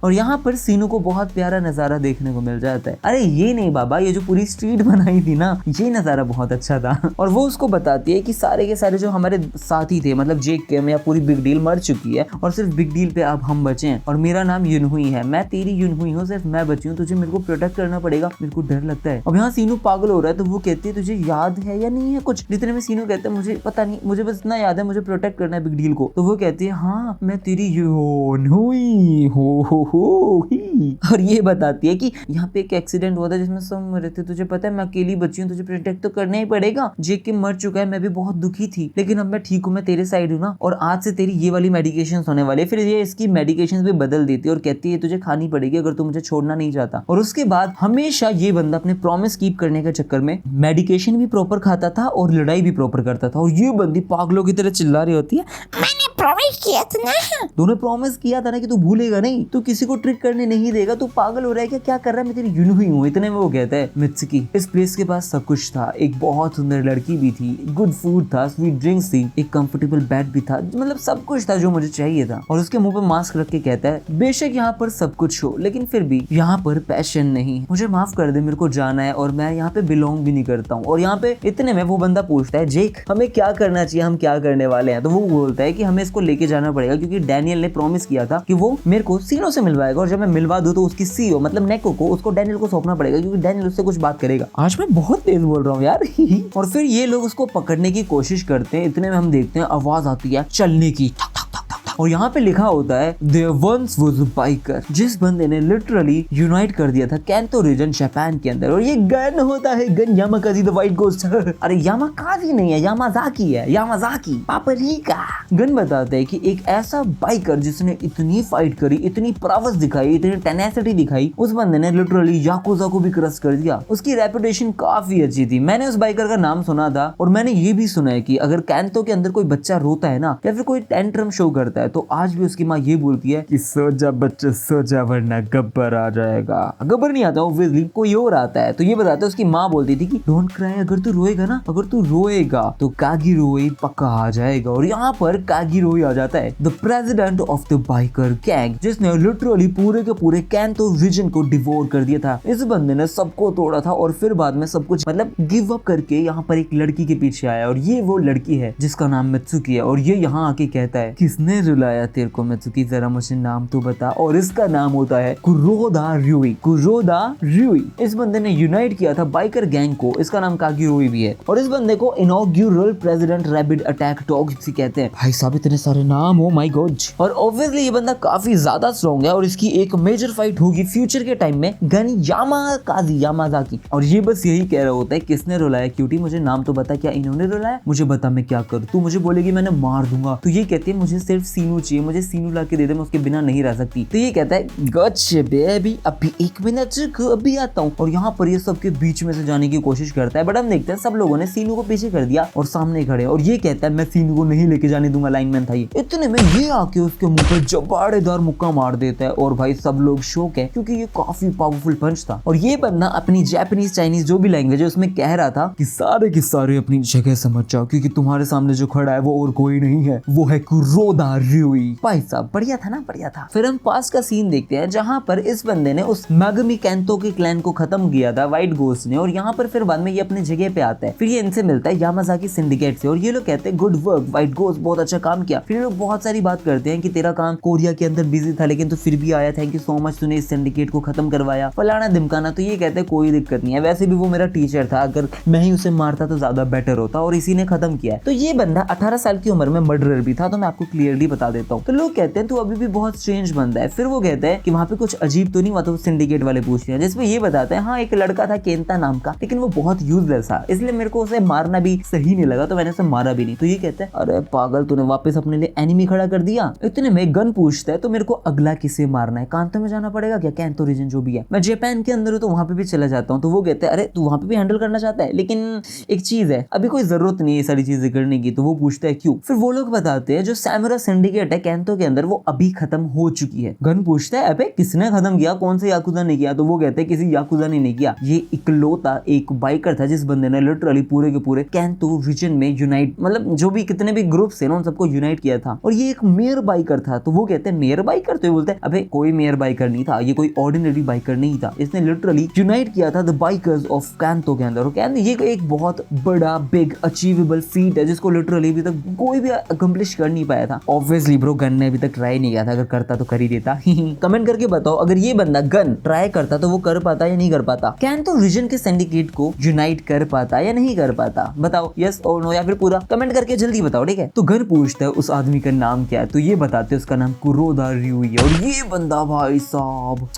और यहाँ पर सीनो को बहुत प्यारा नजारा देखने को मिल जाता है। अरे ये नहीं बाबा, ये जो पूरी स्ट्रीट बनाई थी ना, ये नजारा बहुत अच्छा था। और वो उसको बताती है कि सारे के सारे जो हमारे साथी थे, मतलब जेक के या पूरी बिग डील मर चुकी है और सिर्फ बिग डील पे अब हम बचे हैं। और मेरा नाम युनहुई है, मैं तेरी युनहुई हूँ, सिर्फ मैं बची हूँ, तुझे मेरे को प्रोटेक्ट करना पड़ेगा, मेरे को डर लगता है। अब यहाँ सीनू पागल हो रहा है, तो वो कहती है तुझे याद है या नहीं है कुछ? जितने में सीनू कहता है मुझे पता नहीं, मुझे बस इतना याद है मुझे प्रोटेक्ट करना है बिग डील को। तो वो कहती है हाँ मैं तेरी युनहुई हो ही। और ये बताती है कि यहाँ पे एक एक्सीडेंट हुआ था जिसमें सब मरे थे, तुझे पता है मैं अकेली बची हूँ, तुझे प्रोटेक्ट तो करना ही पड़ेगा। जेक के मर चुका है, मैं भी बहुत दुखी थी, लेकिन अब मैं ठीक हूँ, मैं तेरे साइड हूँ ना, और आज से तेरी ये वाली मेडिकेशन होने वाली है। फिर ये इसकी मेडिकेशन भी बदल देती है और कहती है तुझे खानी पड़ेगी अगर तू मुझे छोड़ना नहीं चाहता। और उसके बाद हमेशा ये बंदा अपने प्रॉमिस कीप करने के चक्कर में मेडिकेशन भी प्रॉपर खाता था और लड़ाई भी प्रॉपर करता था। और ये बंदी पागलों की तरह चिल्ला रही होती है मैंने प्रॉमिस किया था ना, तूने प्रॉमिस किया था ना कि तू भूलेगा नहीं, तू किसी को ट्रिक करने नहीं देगा, तू पागल हो रहा है क्या कर रहा है, मैं तेरी युनहुई हूँ। इतने में वो कहता है मित्सुकी इस प्लेस के पास सब कुछ था, एक बहुत सुंदर लड़की भी थी, गुड फूड था, स्वीट ड्रिंक्स थी, एक कंफर्टेबल बेड भी था, मतलब सब कुछ था जो मुझे चाहिए था। और उसके मुंह पे मास्क रख के कहता है बेशक यहाँ पर सब कुछ हो, लेकिन फिर भी यहाँ पर पैशन नहीं, मुझे माफ कर दे, मेरे को जाना है और मैं यहाँ पे बिलोंग भी नहीं करता हूँ। और यहाँ पे इतने में वो बंदा पूछता है जेक हमें क्या करना चाहिए, हम क्या करने वाले हैं? तो वो बोलता है कि हमें इसको लेके जाना पड़ेगा क्योंकि डैनियल ने प्रॉमिस किया था कि वो मेरे को सीनो से मिलवाएगा और जब मैं मिलवा दूं तो उसकी सीईओ मतलब नेको को उसको डैनियल को सौंपना पड़ेगा क्योंकि डैनियल उससे कुछ बात करेगा। आज मैं बहुत तेज बोल रहा हूँ यार। और फिर ये लोग उसको पकड़ने की कोशिश करते हैं। इतने में हम देखते हैं आवाज आती है चलने की, और यहाँ पे लिखा होता है There once was a biker, जिस बंदे ने लिटरली यूनाइट कर दिया था कैंतो रीजन जापान के अंदर। और ये गन होता है, गन यामाकाजी द व्हाइट गोस्ट। अरे यामाकाजी नहीं है, यामाजाकी है, यामाजाकी पापरिका। गन बताते हैं कि एक ऐसा बाइकर जिसने इतनी फाइट करी, इतनी प्रवस दिखाई, इतनी टेनेसिटी दिखाई, उस बंदे ने लिटरली याकुजा को भी क्रश कर दिया। उसकी रेपुटेशन काफी अच्छी थी। मैंने उस बाइकर का नाम सुना था और मैंने ये भी सुना है कि अगर कैंतो के अंदर कोई बच्चा रोता है ना या फिर कोई टेंट्रम शो करता है तो आज भी उसकी माँ ये बोलती है कि सो जा बच्चे सो जा वरना गब्बर आ जाएगा। गब्बर नहीं आता ऑब्वियसली, कोई और आता है। तो ये बताता है उसकी माँ बोलती थी कि डोंट क्राई, अगर तू रोएगा ना, अगर तू रोएगा तो कागिरोई पक्का आ जाएगा। और यहाँ पर कागिरोई आ जाता है, the president of the biker gang, जिसने लिटरली पूरे के पूरे कैंतो रीजन को डिवोर कर दिया था। इस बंदे ने सबको तोड़ा था और फिर बाद में सब कुछ मतलब गिव अप करके यहाँ पर एक लड़की के पीछे आया और ये वो लड़की है जिसका नाम मित्सुकी है। और ये यहाँ आके कहता है किसने रुलाया तेरे को मित्सुकी, जरा मुझे नाम तो बता। और इसका नाम होता है कुरोदा ryui। कुरोदा ryui इस बंदे ने यूनाइट किया था बाइकर गैंग को। इसका नाम कागिरोई भी है और इस बंदे को इनॉग्यूरल प्रेसिडेंट रैबिड अटैक डॉग भी कहते हैं। भाई साहब इतने सारे नाम, ओ माय गॉड। और ऑब्वियसली ये बंदा काफी ज्यादा स्ट्रॉन्ग है और इसकी एक मेजर फाइट होगी फ्यूचर के टाइम में गन यामाजाकी। और ये बस यही कह रहा होता है किसने रुलाया क्यूटी, मुझे नाम तो बता, क्या इन्होंने रुलाया, मुझे बता मैं क्या करूं। तू मुझे बोलेगी मैंने मार दूंगा, तो ये कहती है मुझे सिर्फ सीनू चाहिए, मुझे सीनू ला के दे दे, मैं उसके बिना नहीं रह सकती। तो ये कहता है गच बेबी अभी 1 मिनट अभी आता हूँ। और यहाँ पर ये सबके बीच में से जाने की कोशिश करता है, बट हम देखते हैं सब लोगों ने सीनू को पीछे कर दिया और सामने खड़े। और ये कहता है मैं सीनू को नहीं लेके जाने दूंगा, लाइनमैन था ये। इतने में ये आके उसके मुंह पे जबाड़ेदार मुक्का मार देता है और भाई सब लोग शौक है क्योंकि ये काफी पावरफुल पंच था। और ये बंदा अपनी जापानीज चाइनीज जो भी लैंग्वेज है उसमें कह रहा था कि सारे के सारे अपनी जगह समझ जाओ क्योंकि तुम्हारे सामने जो खड़ा है वो और कोई नहीं है, वो है कुरोदा ryui। भाई साहब बढ़िया था ना, बढ़िया था। फिर हम पास का सीन देखते हैं जहां पर इस बंदे ने उस मेगमी केंतो के क्लैन को खत्म किया था व्हाइट गोस्ट ने। और यहाँ पर फिर बाद में ये अपनी जगह पे आता है, फिर ये इनसे मिलता है यामाजाकी सिंडिकेट से और ये लोग कहते हैं गुड वर्क व्हाइट गोस्ट, बहुत अच्छा काम किया। फिर लोग बहुत सारी बात करते हैं कि तेरा काम कोरिया के अंदर बिजी था लेकिन तू फिर भी आया, थैंक यू सो मच, तूने इस सिंडिकेट को खत्म करवाया, फलाना दिमकाना। तो ये कहते हैं कोई दिक्कत नहीं है, वैसे भी वो मेरा टीचर था, अगर मैं ही उसे मारता तो ज्यादा बेटर होता और इसी ने खत्म किया है। तो ये बंदा 18 साल की उम्र में मर्डरर भी था, तो मैं आपको क्लियरली बता देता हूँ। तो लोग कहते हैं तू अभी भी बहुत स्ट्रेंज बंदा है। फिर वो कहते हैं कि वहाँ पे कुछ अजीब तो नहीं हुआ, तो सिंडिकेट वाले पूछते हैं जिसमें ये बताते हैं हाँ एक लड़का था केंता नाम का, लेकिन वो बहुत यूजलेस था, इसलिए मेरे को उसे मारना भी सही नहीं लगा, तो मैंने उसे मारा भी नहीं। तो ये कहते हैं अरे पागल तूने वापस अपने लिए एनिमी खड़ा कर दिया। इतने में गन पूछता है तो मेरे को अगला किसे मारना है, कांतो में जाना पड़ेगा क्या, कैंतो रीजन जो भी है, मैं जापान के अंदर हूँ तो वहाँ पे भी चला जाता हूँ। तो वो कहते हैं अरे तू वहाँ पे भी हैंडल करना चाहता है, लेकिन एक चीज है अभी कोई जरूरत नहीं है ये सारी चीजें करने की। तो वो पूछता है क्यों। फिर वो लोग बताते हैं जो सैमुरा सिंडिकेट है कैंतो के अंदर वो अभी खत्म हो चुकी है। गन पूछता है अबे किसने खत्म किया, कौन से याकुजा ने किया। तो वो कहते हैं किसी याकुजा ने नहीं किया, ये इकलौता एक बाइकर था जिस बंदे ने लिटरली पूरे के पूरे कैंतो रीजन में यूनाइट, मतलब जो भी कितने भी ग्रुप्स है ना उन सबको यूनाइट किया था। और ये एक मेयर बाइकर था। तो वो कहते हैं मेयर बाइकर, तो ये बोलते हैं अबे कोई मेयर बाइकर नहीं था, ये कोई ऑर्डिनरी बाइकर नहीं था, इसने लिटरली यूनाइट किया था द बाइकर्स ऑफ कैंतो के अंदर। और कहते ये एक बहुत बड़ा बिग अचीवेबल फीट है जिसको लिटरली अभी तक कोई भी अकम्प्लिश कर नहीं पाया था। ऑब्वियसली ब्रो गन ने अभी तक ट्राई नहीं किया था, अगर करता तो कर ही देता। कमेंट करके बताओ अगर ये बंदा गन ट्राई करता तो वो कर पाता या नहीं कर पाता, कैंतो रीजन के सिंडिकेट को यूनाइट कर पाता या नहीं कर पाता, बताओ यस और नो, या फिर पूरा कमेंट करके जल्दी बताओ, ठीक है। तो गन पूछता है उस आदमी का नाम क्या है, तो ये बताते हैं उसका नाम कुरोदा ryui है। और ये बंदा भाई साहब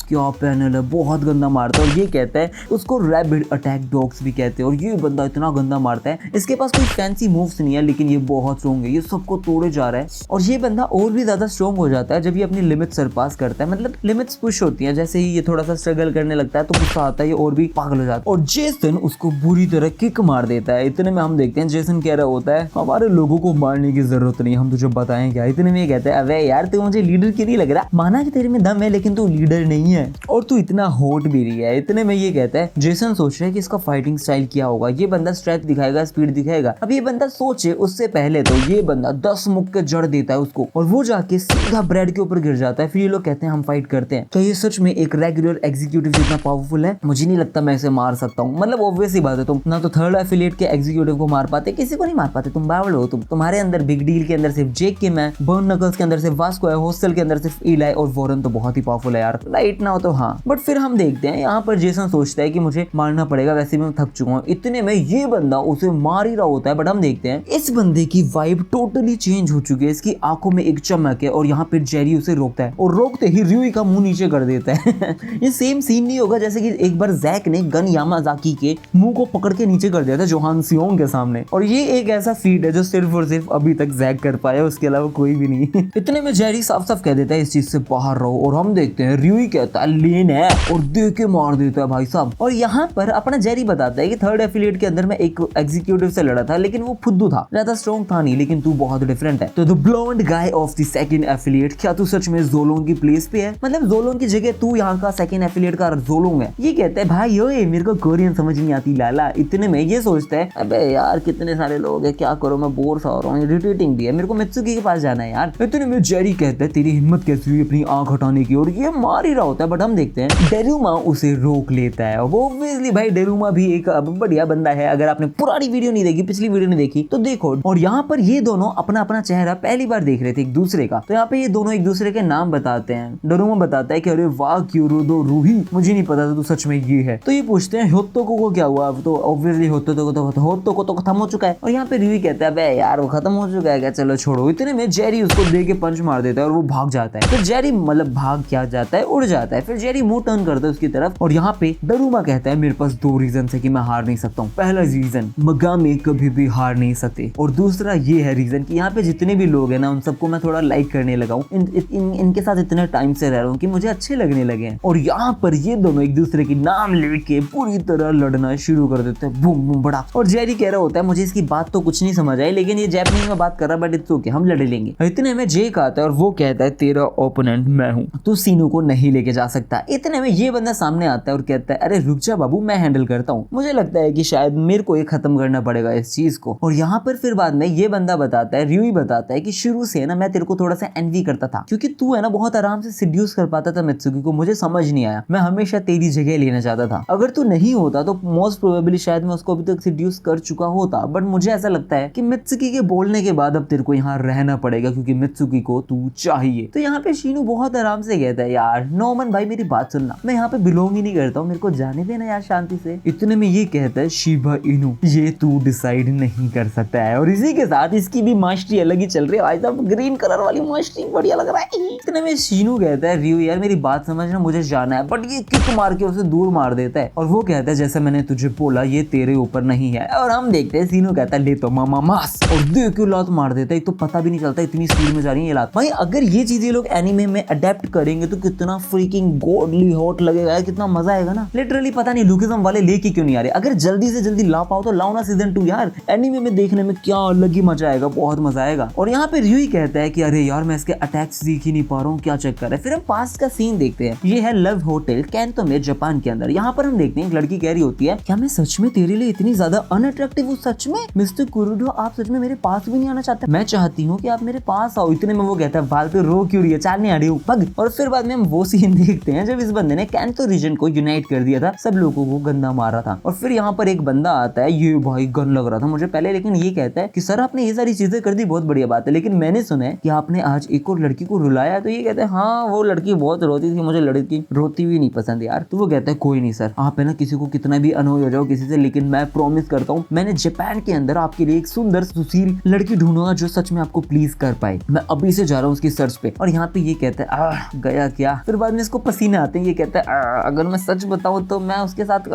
क्या पैनल है, बहुत गंदा मारता है। और ये कहता है उसको रैबिड अटैक डॉग्स भी कहते हैं। और ये बंदा इतना गंदा मारता है, इसके पास कोई फैंसी मूव्स नहीं है लेकिन ये बहुत स्ट्रॉन्ग है, ये सबको तोड़े जा रहा है। और ये बंदा और भी ज्यादा स्ट्रॉन्ग हो जाता है जब ये अपनी लिमिट सरपास करता है, मतलब लिमिट्स पुश होती है, जैसे ही ये थोड़ा सा स्ट्रगल करने लगता है तो गुस्सा आता है, ये और भी पागल हो जाता है। और जेसन उसको बुरी तरह किक मार देता है। इतने में हम देखते हैं जेसन कह रहा होता है हमारे लोगों को मारने की जरूरत नहीं, हम तुझे बताएं क्या। इतने में ये कहता है अबे यार तू मुझे लीडर क्यों नहीं लग रहा, माना कि तेरे में दम है लेकिन तू लीडर नहीं है और तू इतना होट भी रही है। इतने में ये कहता है जेसन सोच रहा है कि इसका फाइटिंग स्टाइल क्या होगा, ये बंदा स्ट्रेंथ दिखाएगा, स्पीड दिखाएगा। अब ये बंदा सोचे उससे पहले तो ये बंदा 10 मुक्के जड़ देता है उसको और वो जाके सीधा ब्रेड के ऊपर गिर जाता है। फिर ये लोग कहते हैं हम फाइट करते हैं। तो ये सच में एक रेगुलर एग्जीक्यूटिव जितना पावरफुल है, मुझे नहीं लगता मैं इसे मार सकता हूँ। मतलब ऑब्वियस ही बात है, तुम ना तो थर्ड एफिलिएट के एग्जीक्यूटिव को मार पाते, किसी को नहीं मार पाते, तुम बावल हो। तुम्हारे अंदर बिग डील के अंदर सिर्फ जेक के, मैं बर्न नकल्स के अंदर सिर्फ वास्को है, हॉस्टल के अंदर सिर्फ इलाई और वॉरेन तो बहुत ही पावरफुल है यार, लाइट ना हो तो हाँ। बट फिर हम देखते हैं यहाँ पर जेसन सोचता है कि मुझे मारना पड़ेगा, वैसे भी मैं थक चुका हूँ। इतने में ये बंदा उसे मार ही रहा होता है। बट हम देखते हैं इस बंदे की वाइब टोटली चेंज हो चुकी है, इसकी आंखों में एक चमक है और यहाँ पर जेरी उसे रोकता है और रोकते ही ryui का मुंह नीचे कर देता है। ये सेम सीन नहीं होगा जैसे कि एक बार जैक ने गन यामाजाकी के मुंह को पकड़ के नीचे कर दिया था जोहान सियोंग के सामने। और ये एक ऐसा फीट है जो सिर्फ और सिर्फ अभी तक जैक कर पाया, उसके अलावा कोई भी नहीं। इतने में जेरी साफ साफ कह देता है इस चीज से बाहर रहो। और हम देखते हैं ryui कहता है लेन है और दे के मार देता है भाई साहब। और यहाँ पर अपना जेरी बताता है कि थर्ड एफिलिएट के अंदर मैं एक एग्जीक्यूटिव से लड़ा था लेकिन वो फुद्दू था, ज्यादा स्ट्रॉन्ग था नहीं, लेकिन तू बहुत डिफरेंट है। तो the blond guy of the second affiliate, क्या तू सच में जोलोंग की प्लेस पे है, मतलब जोलोंग की जगह तू यहाँ का सेकंड एफिलिएट का जोलोंग है। ये कहता है भाई ओए मेरे को कोरियन समझ नहीं आती लाला। इतने में ये सोचता है अबे यार कितने सारे लोग है, क्या करो, मैं बोर सा हो रहा हूँ, इरिटेटिंग भी है, मेरे को मित्सुकी के पास जाना है यार। इतने में जेरी कहता है तेरी हिम्मत कैसी हुई अपनी आंख हटाने की, और ये मार ही रहा होता है होता है, बट हम देखते हैं डेरुमा उसे रोक लेता है। वो ऑब्वियसली भाई डेरुमा भी एक बढ़िया बंदा है। अगर आपने पुरानी वीडियो नहीं देखी, पिछली वीडियो नहीं देखी तो देखो। और यहाँ पर ये दोनों अपना अपना चेहरा पहली बार देख रहे थे एक दूसरे का। तो यहाँ पे ये दोनों एक दूसरे के नाम बताते हैं। डेरुमा बताता है कि अरे वाह क्यूरोदो रूही, मुझे नहीं पता था तू सच में ये है। तो ये पूछते हैं होत्तोको को क्या हुआ। तो ऑब्वियसली होत्तोको तो खत्म हो चुका है। और यहाँ पे रूही कहता है बे यार वो खत्म हो चुका है क्या, चलो छोड़ो। इतने में जेरी उसको दे के पंच मार देता है और वो भाग जाता है। फिर जेरी मतलब भाग क्या जाता है, उड़ जाता है। फिर जेरी मुंह टर्न करता है उसकी तरफ और यहाँ पे डेरुमा कहता है मेरे पास 2 रीजन है कि मैं हार नहीं सकता हूँ। पहला रीजन, मगामी कभी भी हार नहीं सकते, और दूसरा ये है रीजन कि यहाँ पे जितने भी लोग हैं ना उन सबको मैं थोड़ा लाइक करने लगा हूँ। इनके साथ इतने टाइम से रह रहा हूँ कि मुझे अच्छे लगने लगे हैं। और यहाँ पर ये दोनों एक दूसरे की नाम लेके पूरी तरह लड़ना शुरू कर देते हैं, बूम बूम बड़ा। और जेरी कह रहा होता है मुझे इसकी बात तो कुछ नहीं समझ आई, लेकिन ये जापानीज में बात कर रहा है, बट इट्स ओके, हम लड़ लेंगे। इतने में जेक आता है और वो कहता है तेरा ओपोनेंट मैं हूँ, तू सीनू को नहीं लेके जा सकता। इतने में ये बंदा सामने आता है और कहता है अरे रुक जा बाबू, मैं हैंडल करता हूँ। मुझे लगता है कि शायद मेरे को ये खत्म करना पड़ेगा इस चीज को। और यहाँ पर फिर बाद में ये बंदा बताता है, रियूई बताता है कि शुरू से ना मैं तेरे को थोड़ा सा एनवी करता था, क्योंकि तू है ना बहुत आराम से सिड्यूस कर पाता था मित्सुकी को। मुझे समझ नहीं आया, मैं हमेशा तेरी जगह लेना चाहता था। अगर तू नहीं होता तो मोस्ट प्रोबेबली शायद मैं उसको अभी तक सिड्यूस कर चुका होता। बट मुझे ऐसा लगता है कि मित्सुकी के बोलने के बाद अब तेरे को यहाँ रहना पड़ेगा, क्योंकि मित्सुकी को तू चाहिए। तो यहाँ पे शीनू बहुत आराम से कहता है यार नोमन भाई मेरी बात सुनना, मैं यहाँ पे बिलोंग ही नहीं करता हूँ, मेरे को जाने देना यार शांति से। इतने में ये कहता है शिबा इनु, ये तू डिसाइड नहीं कर सकता है। और इसी के साथ इसकी भी मास्टरी अलग ही चल रही है। आज तक ग्रीन कलर वाली मास्टरी बढ़िया लग रहा है। इतने में शीनू कहता है रियू यार मेरी बात समझना, मुझे जाना है। बट ये किक मार के उसे दूर मार देता है और वो कहता है जैसे मैंने तुझे बोला ये तेरे ऊपर नहीं है। और हम देखते हैं शीनू कहता है ले तो मामा मास, और देखो लात मार देता है। तो पता भी नहीं चलता इतनी स्पीड में जा रही है ये लात। भाई अगर ये चीजें लोग एनिमे में अडेप्ट करेंगे तो कितना फ्रीकिंग गॉडली हॉट लगेगा, कितना मजा आएगा ना। लिटरली पता नहीं लुकिज्म वाले लेके क्यों नहीं आ रहे। अगर जल्दी से जल्दी ला पाओ तो लाओ ना सीजन 2 यार। एनिमे में देखने में क्या अलग ही मजा आएगा, बहुत मजा आएगा। और यहाँ पे रियूई कहता है कि अरे यार मैं इसके अटैक्स देख ही नहीं पा रहा हूँ, क्या चक्कर है। फिर हम पास्ट का सीन देखते हैं। ये है लव होटल कैंतो में जापान के अंदर। यहाँ पर हम देखते हैं एक लड़की कह रही होती है क्या मैं सच में तेरे लिए इतनी ज्यादा अनअट्रैक्टिव हूँ? सच में मिस्टर कुरुडो आप सच में मेरे पास भी नहीं आना चाहते? मैं चाहती हूँ कि आप मेरे पास आओ। इतने में वो कहता है फालतू रो क्यों रही है, चाल नहीं आ रही हूँ भग। और फिर बाद में हम वो सीन देखते हैं जब इस बंदे ने कैंतो रीजन को यूनाइट कर दिया था, सब लोगों को गंदा मारा था। और फिर यहाँ पर एक बंदा आता है, ये भाई गन लग रहा था मुझे पहले, लेकिन ये कहता है कि सर आपने ये सारी चीजें कर दी, बहुत बढ़िया बात है, लेकिन मैंने सुना है कि आपने आज एक और लड़की को रुलाया। तो ये कहता है हाँ वो लड़की बहुत रोती थी, मुझे लड़की रोती भी नहीं पसंद यार। तो वो कहता है कोई नहीं सर, आप है ना किसी को कितना भी अनोय हो जाओ किसी से, लेकिन मैं प्रॉमिस करता हूँ मैंने जापान के अंदर आपके लिए एक सुंदर सुशील लड़की ढूंढूंगा जो सच में आपको प्लीज कर पाए। मैं अभी से जा रहा हूँ उसकी सर्च पे। और यहाँ पे ये कहता है गया क्या। फिर बाद में इसको पसीने आते हैं। ये कहता है अगर मैं सच बताऊँ तो मैं उसके साथ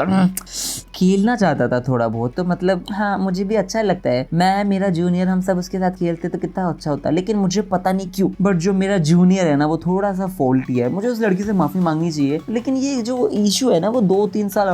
खेलना चाहता था थोड़ा बहुत, तो मतलब हाँ मुझे भी अच्छा लगता है, मैं मेरा जूनियर हम सब उसके साथ खेलते तो कितना अच्छा होता, लेकिन मुझे पता नहीं क्यों बट जो मेरा जूनियर है ना वो थोड़ा सा फॉल्टी है, मुझे उस लड़की से माफी मांगनी चाहिए। लेकिन ये जो इशू है ना वो 2-3 साल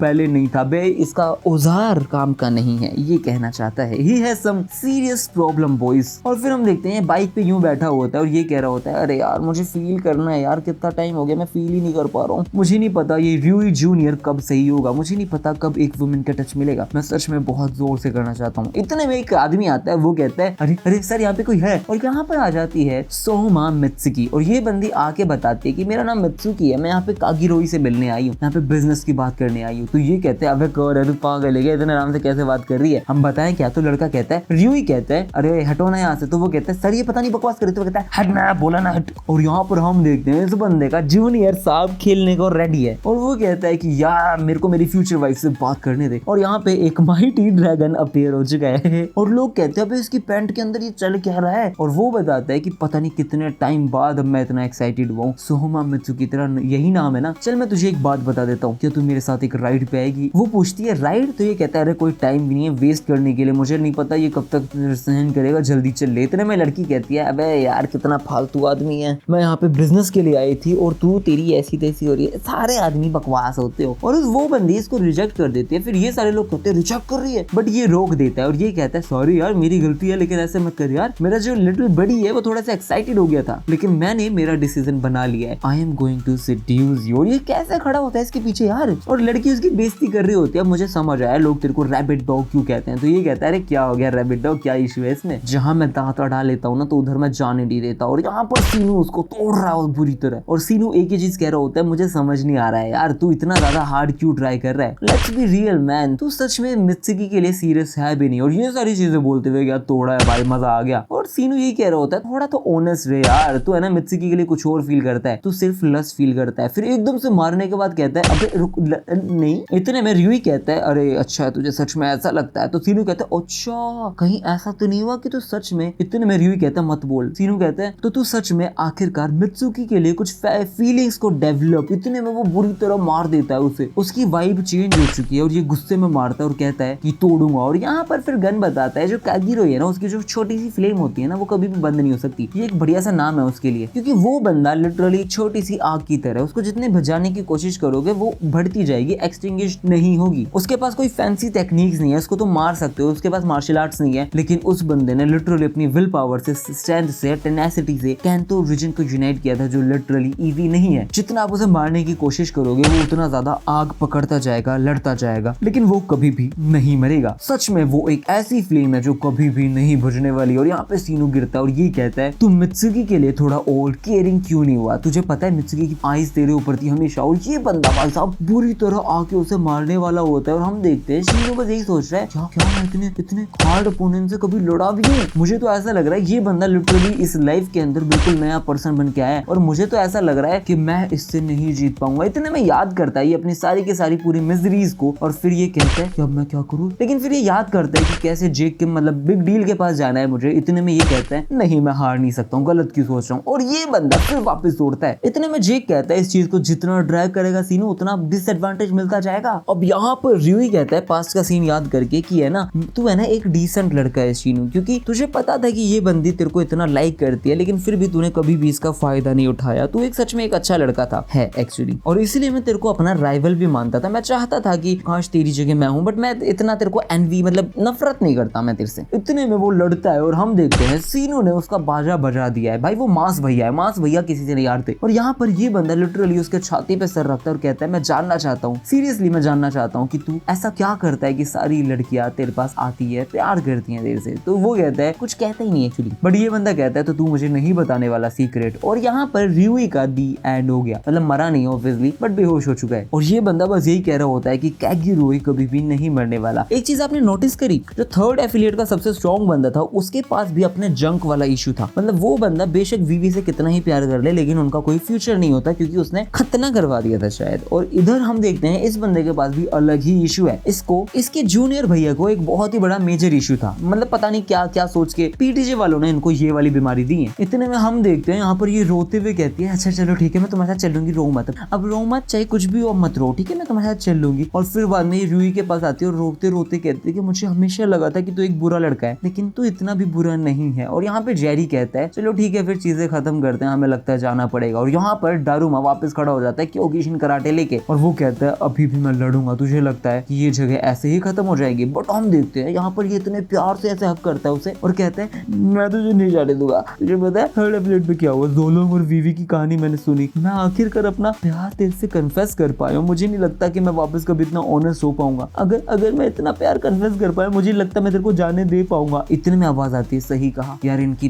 पहले नहीं था बे, इसका औजार काम का नहीं है, ये कहना चाहता है। He has some serious problem boys. और फिर हम देखते हैं बाइक पे यूं बैठा होता है और ये कह रहा होता है अरे यार मुझे फील करना है यार, कितना टाइम हो गया मैं फील ही नहीं कर पा रहा हूँ, मुझे नहीं पता ये रियूई जूनियर कब सही होगा, मुझे नहीं पता कब एक वुमेन का टच मिलेगा, मैं सच में बहुत जोर से करना चाहता हूँ। इतने में एक आदमी आता है, वो कहता है अरे अरे सर यहाँ पे कोई है। और यहाँ पर आ जाती है सोमा मित्सुकी और ये बंदी आके बताती है कि मेरा नाम मित्सुकी है, मैं यहाँ पे कागिरोई से मिलने आई हूँ, यहाँ पे बिजनेस की बात करने आई हूँ। तो ये कहते हैं अबे कौन है, तू पागल है, इतने आराम से कैसे बात कर रही है, हम बताएं क्या। तो लड़का कहता है, रियूई कहता है अरे हटो ना यहाँ से। तो वो कहता है सर ये पता नहीं बकवास करे। तो कहता है हट ना, बोला ना हट। और यहाँ पर हम देखते हैं इस बंदे का जूनियर साहब खेलने को रेडी है और वो कहता है कि यार मेरे को मेरी फ्यूचर वाइफ से बात करने दे। और यहाँ पे एक माइटी ड्रैगन अपीयर हो चुका है और लोग कहते हैं इसकी पैंट के अंदर ये चल क्या रहा है। और वो बताता है कि पता नहीं कितने टाइम बाद अब मैं इतना एक्साइटेड हुआ हूँ। सोमा मित्सुकी तेरा यही नाम है ना, चल मैं तुझे एक बात बता देता हूँ, क्या तू मेरे साथ एक राइड पे आएगी। वो पूछती है राइड। तो ये कहता है अरे कोई टाइम भी नहीं है वेस्ट करने के लिए, मुझे नहीं पता ये कब तक सहन करेगा, जल्दी चल ले। इतने में लड़की कहती है अबे यार कितना फालतू आदमी है, मैं यहाँ पे बिजनेस के लिए आई थी और तू तेरी ऐसी तैसी हो रही है, सारे आदमी बकवास होते हो। और वो बंदी इसको रिजेक्ट कर देती है। फिर ये सारे लोग कहते हैं रिजेक्ट कर रही है, बट ये रोक देता है और ये कहता है सॉरी यार मेरी गलती है, लेकिन ऐसे मत कर यार, मेरा जो लिटिल बडी है वो थोड़ा सा एक्साइटेड हो गया था, लेकिन मैंने मेरा डिसीजन बना लिया है, I am going to seduce you. और ये कैसे खड़ा होता है इसके पीछे यार, और लड़की उसकी बेइज्जती कर रही होती है। मुझे समझ आया लोग तेरे को रैबिट डॉग क्यों कहते हैं। तो ये कहता है अरे क्या हो गया रैबिट डॉग, क्या इशू है इसमें, जहां मैं दांत अड़ा लेता हूँ ना तो उधर मैं जाने नहीं देता। और यहाँ पर सीनू उसको तोड़ रहा है बुरी तरह और सीनू एक ही चीज कह रहा होता है, मुझे समझ नहीं आ रहा है यार, तू इतना ज्यादा हार्ड क्यों ट्राई कर रहा है, लेट्स बी रियल मैन, तू सच में मित्सुकी के लिए सीरियस है भी नहीं। और ये सारी चीजें बोलते हुए क्या तोड़ा है भाई, मजा आ गया। और सीनू यही कह रहा होता है, थोड़ा तो ऑनेस्ट रहे यार, तू है ना मित्सुकी के लिए कुछ और फील करता है, तू सिर्फ लस्ट फील करता है। फिर एकदम से मारने के बाद कहता है अबे रुक नहीं, इतने में रियूई कहता है अरे अच्छा तुझे सच में ऐसा लगता है, तो सीनू कहता है अच्छा कहीं ऐसा तो नहीं हुआ कि तू सच में, इतने में रियूई कहता है मत बोल। सीनू कहता है तो तू सच में आखिरकार मित्सुकी के लिए कुछ फीलिंग्स को डेवलप, इतने में वो बुरी तरह मार देता है उसे, उसकी वाइब चेंज हो चुकी है और ये गुस्से में मारता है और कहता है कि तोड़ूंगा। और यहाँ पर फिर गन बताता है, जो कागिरो है ना उसकी जो छोटी सी फ्लेम होती है ना वो कभी भी बंद नहीं हो सकती, ये एक बढ़िया सा नाम है उसके लिए, क्योंकि वो बंदा लिटरली छोटी सी आग की तरह, उसको जितने बुझाने की कोशिश करोगे वो बढ़ती जाएगी, एक्सटिंग्विश नहीं होगी। उसके पास कोई फैंसी टेक्निक्स नहीं है, उसको तो मार सकते हो, उसके पास मार्शल आर्ट्स नहीं है, लेकिन उस बंदे ने लिटरली अपनी विल पावर से, स्ट्रेंथ से, टेनेसिटी से कैंतो रीजन को यूनाइट किया था, जो लिटरली इजी नहीं है। जितना आप उसे मारने की कोशिश करोगे वो उतना ज्यादा आग पकड़ता जाएगा, लड़ता जाएगा, लेकिन वो कभी भी नहीं मरेगा। सच में वो एक ऐसी फ्लेम है जो कभी भी नहीं बुझने वाली। और यहाँ पे सीनू गिरता है और ये कहता है तू मित्सुकी के लिए थोड़ा और केयरिंग क्यों नहीं हुआ, तुझे पता है मित्सुकी की आइज तेरे ऊपर थी हमेशा। और ये बंदा भाई साहब बुरी तरह आके उसे मारने वाला होता है और हम देखते हैं सीनू बस यही सोच रहा है क्या मैं इतने हार्ड ओपोनेंट से कभी लड़ा भी हूँ। मुझे तो ऐसा लग रहा है ये बंदा लिटरली इस लाइफ के अंदर बिल्कुल नया पर्सन बन के आया है और मुझे तो ऐसा लग रहा है कि मैं इससे नहीं जीत पाऊंगा। इतने में याद करता है ये अपनी सारी की सारी पूरी मिजरीज को और फिर ये कहता है कि अब मैं क्या करूँ, लेकिन फिर ये याद करता है कि कैसे जेक के मतलब बिग डील के पास जाना है मुझे। इतने में ये कहता है नहीं मैं हार नहीं सकता हूँ, गलत क्यों सोच रहा हूँ, और ये बंदा फिर वापस तोड़ता है। इतने में जेक कहता है इस चीज को जितना ड्राइव करेगा सीनू उतना डिसएडवांटेज मिलता जाएगा। अब यहाँ पर रियूई कहता है पास्ट का सीन याद करके कि है ना तू है ना एक डिसेंट लड़का है सीनू, क्योंकि तुझे पता था कि ये बंदी तेरे को इतना लाइक करती है, लेकिन फिर भी तूने कभी भी इसका फायदा नहीं उठाया। तू एक सच में एक अच्छा लड़का था है एक्चुअली, और इसलिए मैं तेरे को अपना राइवल भी मानता था। मैं चाहता था कि काश तेरी जगह मैं हूँ, बट मैं इतना तेरे को एनवी मतलब नफरत नहीं करता मैं तेरे से। इतने में वो लड़ता है और हम देखते हैं सीनू ने उसका बाजा बजा दिया है। भाई वो मास भैया है, मास भैया किसी से नहीं हारते। और यहाँ पर ये बंदा लिटरली उसके छाती पे सर रखता है और कहता है मैं जानना चाहता हूँ, सीरियसली मैं जानना चाहता हूँ कि तू ऐसा क्या करता है कि सारी लड़कियां तेरे पास आती है, प्यार करती हैं तेरे से। तो वो कहता है कुछ कहता ही नहीं एक्चुअली, बट ये बंदा कहता है तो तू मुझे नहीं बताने वाला सीक्रेट। और यहाँ पर रियूई का दी एंड हो गया, मतलब मरा नहीं ऑब्वियसली बट बेहोश हो चुका है। और ये बंदा बस यही कह रहा होता है कि कागिरो कभी भी नहीं मरने वाला। एक चीज आपने नोटिस करी, जो थर्ड एफिलिएट का सबसे स्ट्रॉन्ग बंदा था उसके पास भी अपने जंक वाला इशू था। मतलब वो बंदा बेशक वीवी से कितना ही प्यार कर ले लेकिन उनका कोई फ्यूचर नहीं होता क्योंकि उसने खतना करवा दिया था शायद। और इधर हम देखते हैं इस बंदे के पास भी अलग ही इशू है। इसको इसके जूनियर भैया को एक बहुत ही बड़ा मेजर इशू था, मतलब पता नहीं क्या क्या सोच के पीटीजे वालों ने इनको ये वाली बीमारी दी है। इतने में हम देखते हैं यहाँ पर ये रोते हुए कहती है अच्छा चलो ठीक है मैं तुम्हारे साथ चलूंगी, रो मत, अब रो मत, चाहे कुछ भी हो मत रो, ठीक है मैं तुम्हारे साथ चल लूंगी। और फिर बाद में रूही के पास आती है और रोते रोते कहती है कि मुझे हमेशा लगा था कि तू एक बुरा लड़का है लेकिन तू इतना भी बुरा नहीं है। और यहाँ पे जेरी कहता है चलो ठीक है फिर चीजें खत्म करते हैं, हमें लगता है जाना पड़ेगा। और यहाँ पर डारूमा वापस खड़ा हो जाता है क्योकिशिन कराटे लेके और वो कहता है अभी भी मैं लड़ूंगा, तुझे लगता है कि ये जगह ऐसे ही खत्म हो जाएगी। बट हम देखते हैं यहाँ पर ये इतने प्यार से ऐसे हक करता है उसे और कहता है मैं तुझे नहीं जाने दूंगा। तुझे पता है थर्ड एपिसोड पे क्या हुआ, जोलोंग और वीवी की कहानी मैंने सुनी, मैं आखिरकार अपना प्यार तेरे से कन्फेस कर पाया हूँ। मुझे नहीं लगता कि मैं वापस कभी इतना ऑनेस्ट हो पाऊंगा। अगर मैं इतना प्यार कन्फेस कर पाया मुझे लगता मैं तेरे को जाने दे पाऊंगा। इतने में आवाज आती है सही कहा यार इनकी,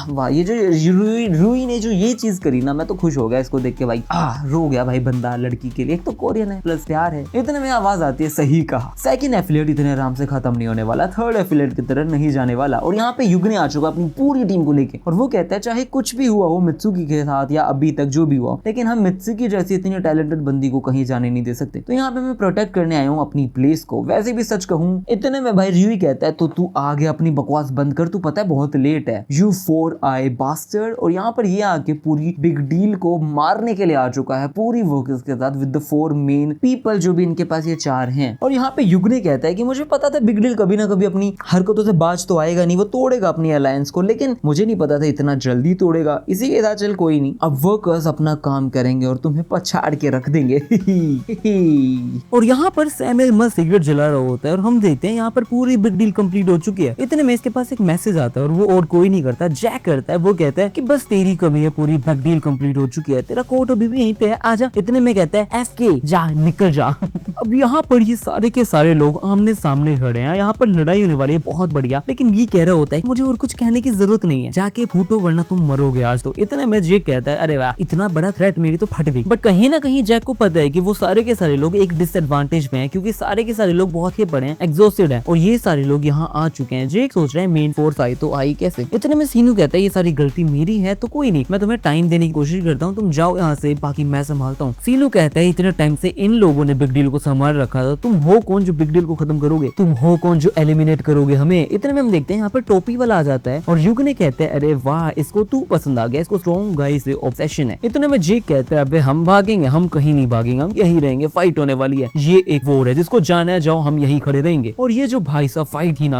वाह ये जो रूही ने जो ये चीज करी ना मैं तो खुश हो गया इसको देख के भाई, रो गया भाई बंदा लड़की के लिए, एक तो कोरियन है प्लस प्यार है। इतने में आवाज आती है सही कहा। सेकंड एफिलिएट इतने आराम से खत्म नहीं होने वाला, थर्ड एफिलिएट की तरह नहीं जाने वाला। और यहाँ पे युगने आ चुका अपनी पूरी टीम को लेके और वो कहता है चाहे कुछ भी हुआ हो मित्सुकी के साथ या अभी तक जो भी हुआ, लेकिन हम मित्सुकी जैसी इतनी टैलेंटेड बंदी को कहीं जाने नहीं दे सकते। तो यहाँ पे मैं प्रोटेक्ट करने आया हूँ अपनी प्लेस को। वैसे भी सच कहूँ इतने में भाई रियूई कहता है तो तू आगे अपनी बकवास बंद कर, तू पता है बहुत लेट है यू 4i बास्टर्ड। और यहाँ पर ये आके पूरी बिग डील को मारने के लिए आ चुका है पूरी वर्कर्स के साथ विद द 4 मेन पीपल जो भी इनके पास ये 4 हैं। और यहाँ पे युगने कहता है कि मुझे पता था बिग डील कभी ना कभी अपनी हरकतों से बाज तो आएगा नहीं, वो तोड़ेगा अपनी अलायंस को, लेकिन मुझे नहीं पता था इतना जल्दी तोड़ेगा। इसी के साथ चल कोई नहीं, अब वर्कर्स अपना काम करेंगे और तुम्हें पछाड़ के रख देंगे। और यहाँ पर सैमुअल मस्त सिगरेट जला रहा होता है और हम देखते हैं यहाँ पर पूरी बिग डील कंप्लीट हो चुकी है। इतने में इसके पास एक मैसेज आता है और वो और कोई नहीं करता, जैक करता है। वो कहता है कि बस तेरी कमी है, पूरी बिग डील कंप्लीट हो चुकी है, तेरा कोट अभी भी यहीं पे है, आजा। इतने में कहता है एफके जा, निकल जा। अब यहाँ पर ये सारे के सारे लोग आमने सामने खड़े हैं, यहाँ पर लड़ाई होने वाली है बहुत बढ़िया, लेकिन ये कह रहा होता है मुझे और कुछ कहने की जरूरत नहीं है, जाके फूटो वरना तुम मरोगे आज। तो इतने में जैक कहता है अरे वाह, इतना बड़ा थ्रेट मेरी तो फट गई। बट कहीं ना कहीं जैक को पता है कि वो सारे के सारे लोग एक डिसएडवांटेज में है, क्योंकि सारे के सारे लोग बहुत ही बड़े हैं, एग्जॉस्टेड है, और ये सारे लोग यहाँ आ चुके हैं। जैक सोच रहे हैं मेन फोर्स आई तो आई कैसे। इतने में सीनू कहता है ये सारी गलती मेरी है, तो कोई नहीं, मैं तुम्हें टाइम देने की कोशिश करता हूँ, तुम जाओ यहाँ से, बाकी मैं संभालता हूँ। सीनू कहता है इतने टाइम से इन लोगों ने बिग डील को संभाल रखा था, तुम हो कौन जो बिग डील को खत्म करोगे, तुम हो कौन जो एलिमिनेट करोगे हमें। इतने में हम देखते हैं यहाँ पर टोपी वाला आ जाता है और युग ने कहते हैं अरे वाह, इसको तू पसंद आ गया, इसको स्ट्रॉन्ग गाय से ऑब्सेशन है। इतने में जेक कहता है अबे हम भागेंगे, हम कहीं नहीं भागेंगे, हम यही रहेंगे, फाइट होने वाली है, ये एक वॉर है जिसको जाना है, जाओ हम यही खड़े रहेंगे। और ये जो भाई साहब फाइट ही ना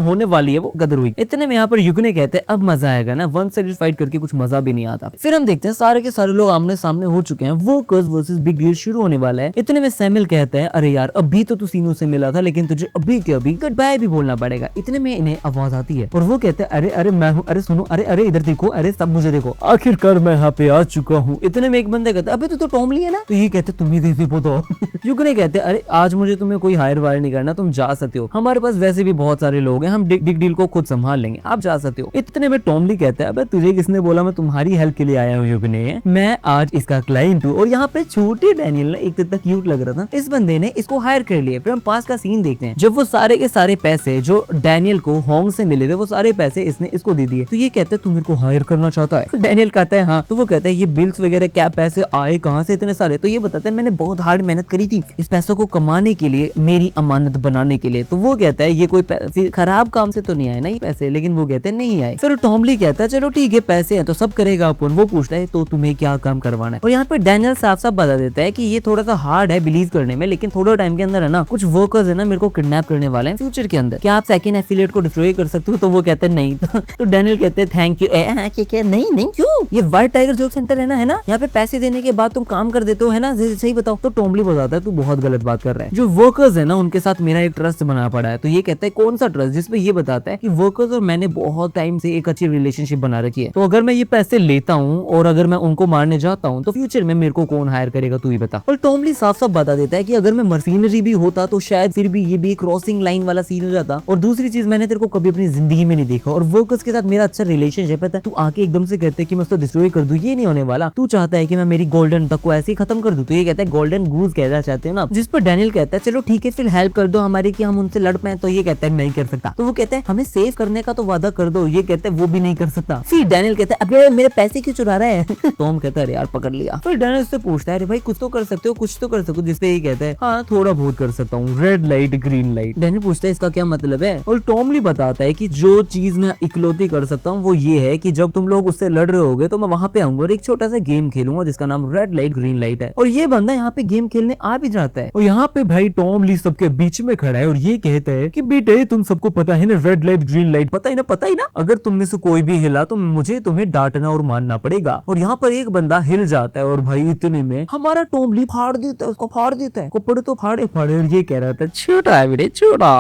होने वाली है वो गदर हुई। इतने में यहाँ पर युग ने कहते हैं अब मजा आएगा ना, वन साइड फाइट करके कुछ मजा भी नहीं आता। फिर हम देखते हैं सारे के सारे लोग आमने सामने हो चुके हैं, वर्कर्स वर्सेस बिग डील शुरू होने वाला है। इतने में सैमुअल कहता है अरे यार अभी तो तू सीनू से मिला था, लेकिन तुझे अभी के अभी गुड बाय भी बोलना पड़ेगा। इतने में इन्हें आवाज आती है और वो कहते हैं अरे अरे मैं हूँ, अरे सुनो, अरे अरे इधर देखो, अरे सब मुझे देखो, आखिरकार मैं यहाँ पे आ चुका हूँ। इतने में एक बंदा कहता है अबे तू तो टॉमली है ना, तो ये कहते तुम ही कैसे बताओ। युग ने कहते अरे आज मुझे तुम्हें कोई हायर वायर नहीं करना, तुम जा सकते हो, हमारे पास वैसे भी बहुत सारे लोग हैं, हम बिग डील को खुद संभाल लेंगे, आप जा सकते हो। इतने में टॉमली कहता है अबे तुझे किसने बोला मैं तुम्हारी हेल्प के लिए आया हूँ युग ने, मैं आज इसका क्लाइंट हूँ। और यहाँ पे छोटे डैनियल ने एक तक क्यूट लग रहा था, इस बंदे ने इसको हायर कर लिया। फिर हम पास का सीन देखते हैं, जब वो सारे के सारे पैसे जो डैनियल को होंग से मिले थे वो सारे पैसे इसने इसको दे दिए। तो ये कहते हैं तू मेरे को हायर करना चाहता है। डैनियल कहता है हाँ। तो वो कहता है ये बिल्स वगैरह क्या पैसे आए कहाँ से इतने सारे, तो ये बताता है मैंने बहुत हार्ड मेहनत करी थी इस पैसों को कमाने के लिए, मेरी अमानत बनाने के लिए। तो वो कहता है ये कोई खराब काम से तो नहीं आए ना ये पैसे, लेकिन वो कहते हैं नहीं आए। फिर टॉमली कहता है चलो ठीक है पैसे हैं तो सब करेगा अपन। वो पूछता है तो तुम्हें क्या काम करवाना है, और यहाँ पे डैनियल साफ साफ बता देता है कि ये थोड़ा सा हार्ड है बिलीव करने में, लेकिन थोड़ा टाइम के अंदर है ना कुछ वर्कर्स है ना मेरे को किडनैप करने वाले हैं फ्यूचर के अंदर, क्या आप सेकंड एफिलिएट को डिस्ट्रॉय कर सकते हो। तो वो कहते हैं नहीं। तो डैनियल कहते हैं थैंक यू। नहीं नहीं क्यों, ये व्हाइट टाइगर जोक सेंटर है ना, यहाँ पे पैसे देने के बाद तुम काम कर देते हो है ना, सही बताओ। तो टॉमली बताता है तू बहुत गलत बात कर रहा है, जो वर्कर्स है ना उनके साथ मेरा एक ट्रस्ट बना पड़ा है। तो ये कहता है कौन सा ट्रस्ट, जिसपे ये बताता है कि वर्कर्स और मैंने बहुत टाइम से एक अच्छी रिलेशनशिप बना रखी है, तो अगर मैं ये पैसे लेता हूँ और अगर मैं उनको मारने जाता हूँ तो फ्यूचर में मेरे को कौन हायर करेगा तू ही बता। और टॉमली साफ साफ बता देता है कि अगर मैं मर्सिनरी भी होता तो शायद फिर भी ये भी क्रॉसिंग लाइन वाला सीन हो जाता। और दूसरी चीज मैंने तेरे को कभी अपनी जिंदगी में नहीं देखा, और वर्कर्स के साथ मेरा अच्छा रिलेशनशिप है, तू आके एकदम से कहते हैं कि मैं उसको डिस्ट्रॉय कर दूं, ये नहीं होने वाला। तू चाहता है कि मैं मेरी गोल्डन तक को ऐसे ही खत्म कर दूं, तो ये कहता है गोल्डन गूज कहना चाहते हो ना। जिस पर डैनियल कहता है चलो ठीक है फिर हेल्प कर दो हमारी कि हम उनसे लड़ पाए। तो ये कहता है नहीं कर सकता। तो वो कहता है हमें सेव करने का तो वादा कर दो, ये कहते हैं वो भी नहीं कर सकता। फिर डैनियल कहता है अबे मेरे पैसे क्यों चुरा रहा है। टॉम कहता है यार पकड़ लिया। फिर डैनियल से पूछता है अरे भाई कुछ तो कर सकते हो, कुछ तो कर सकते हो, जिसपे ये कहता है हाँ थोड़ा बहुत कर सकता हूँ, red light green light. Daniel पूछता है इसका क्या मतलब है, और टॉमली बताता है कि जो चीज मैं इकलौती कर सकता हूँ वो ये है कि जब तुम लोग उससे लड़ रहे होगे तो मैं वहां पे आऊंगा और एक छोटा सा गेम खेलूंगा जिसका नाम रेड लाइट ग्रीन लाइट है। और ये बंदा यहाँ पे गेम खेलने आ भी जाता है, और यहाँ पे भाई टॉमली सबके बीच में खड़ा है और ये कहता है कि बेटे तुम सबको पता है ना रेड लाइट ग्रीन लाइट, पता ही ना, अगर तुम में से कोई भी हिला तो मुझे तुम्हें डांटना और मानना पड़ेगा। और यहाँ पर एक बंदा हिल जाता है और भाई इतने में हमारा टॉमली फाड़ देता है, उसको फाड़ देता है, कपड़े तो फाड़े। और ये कह रहा था छोटा है बेटे छोटा,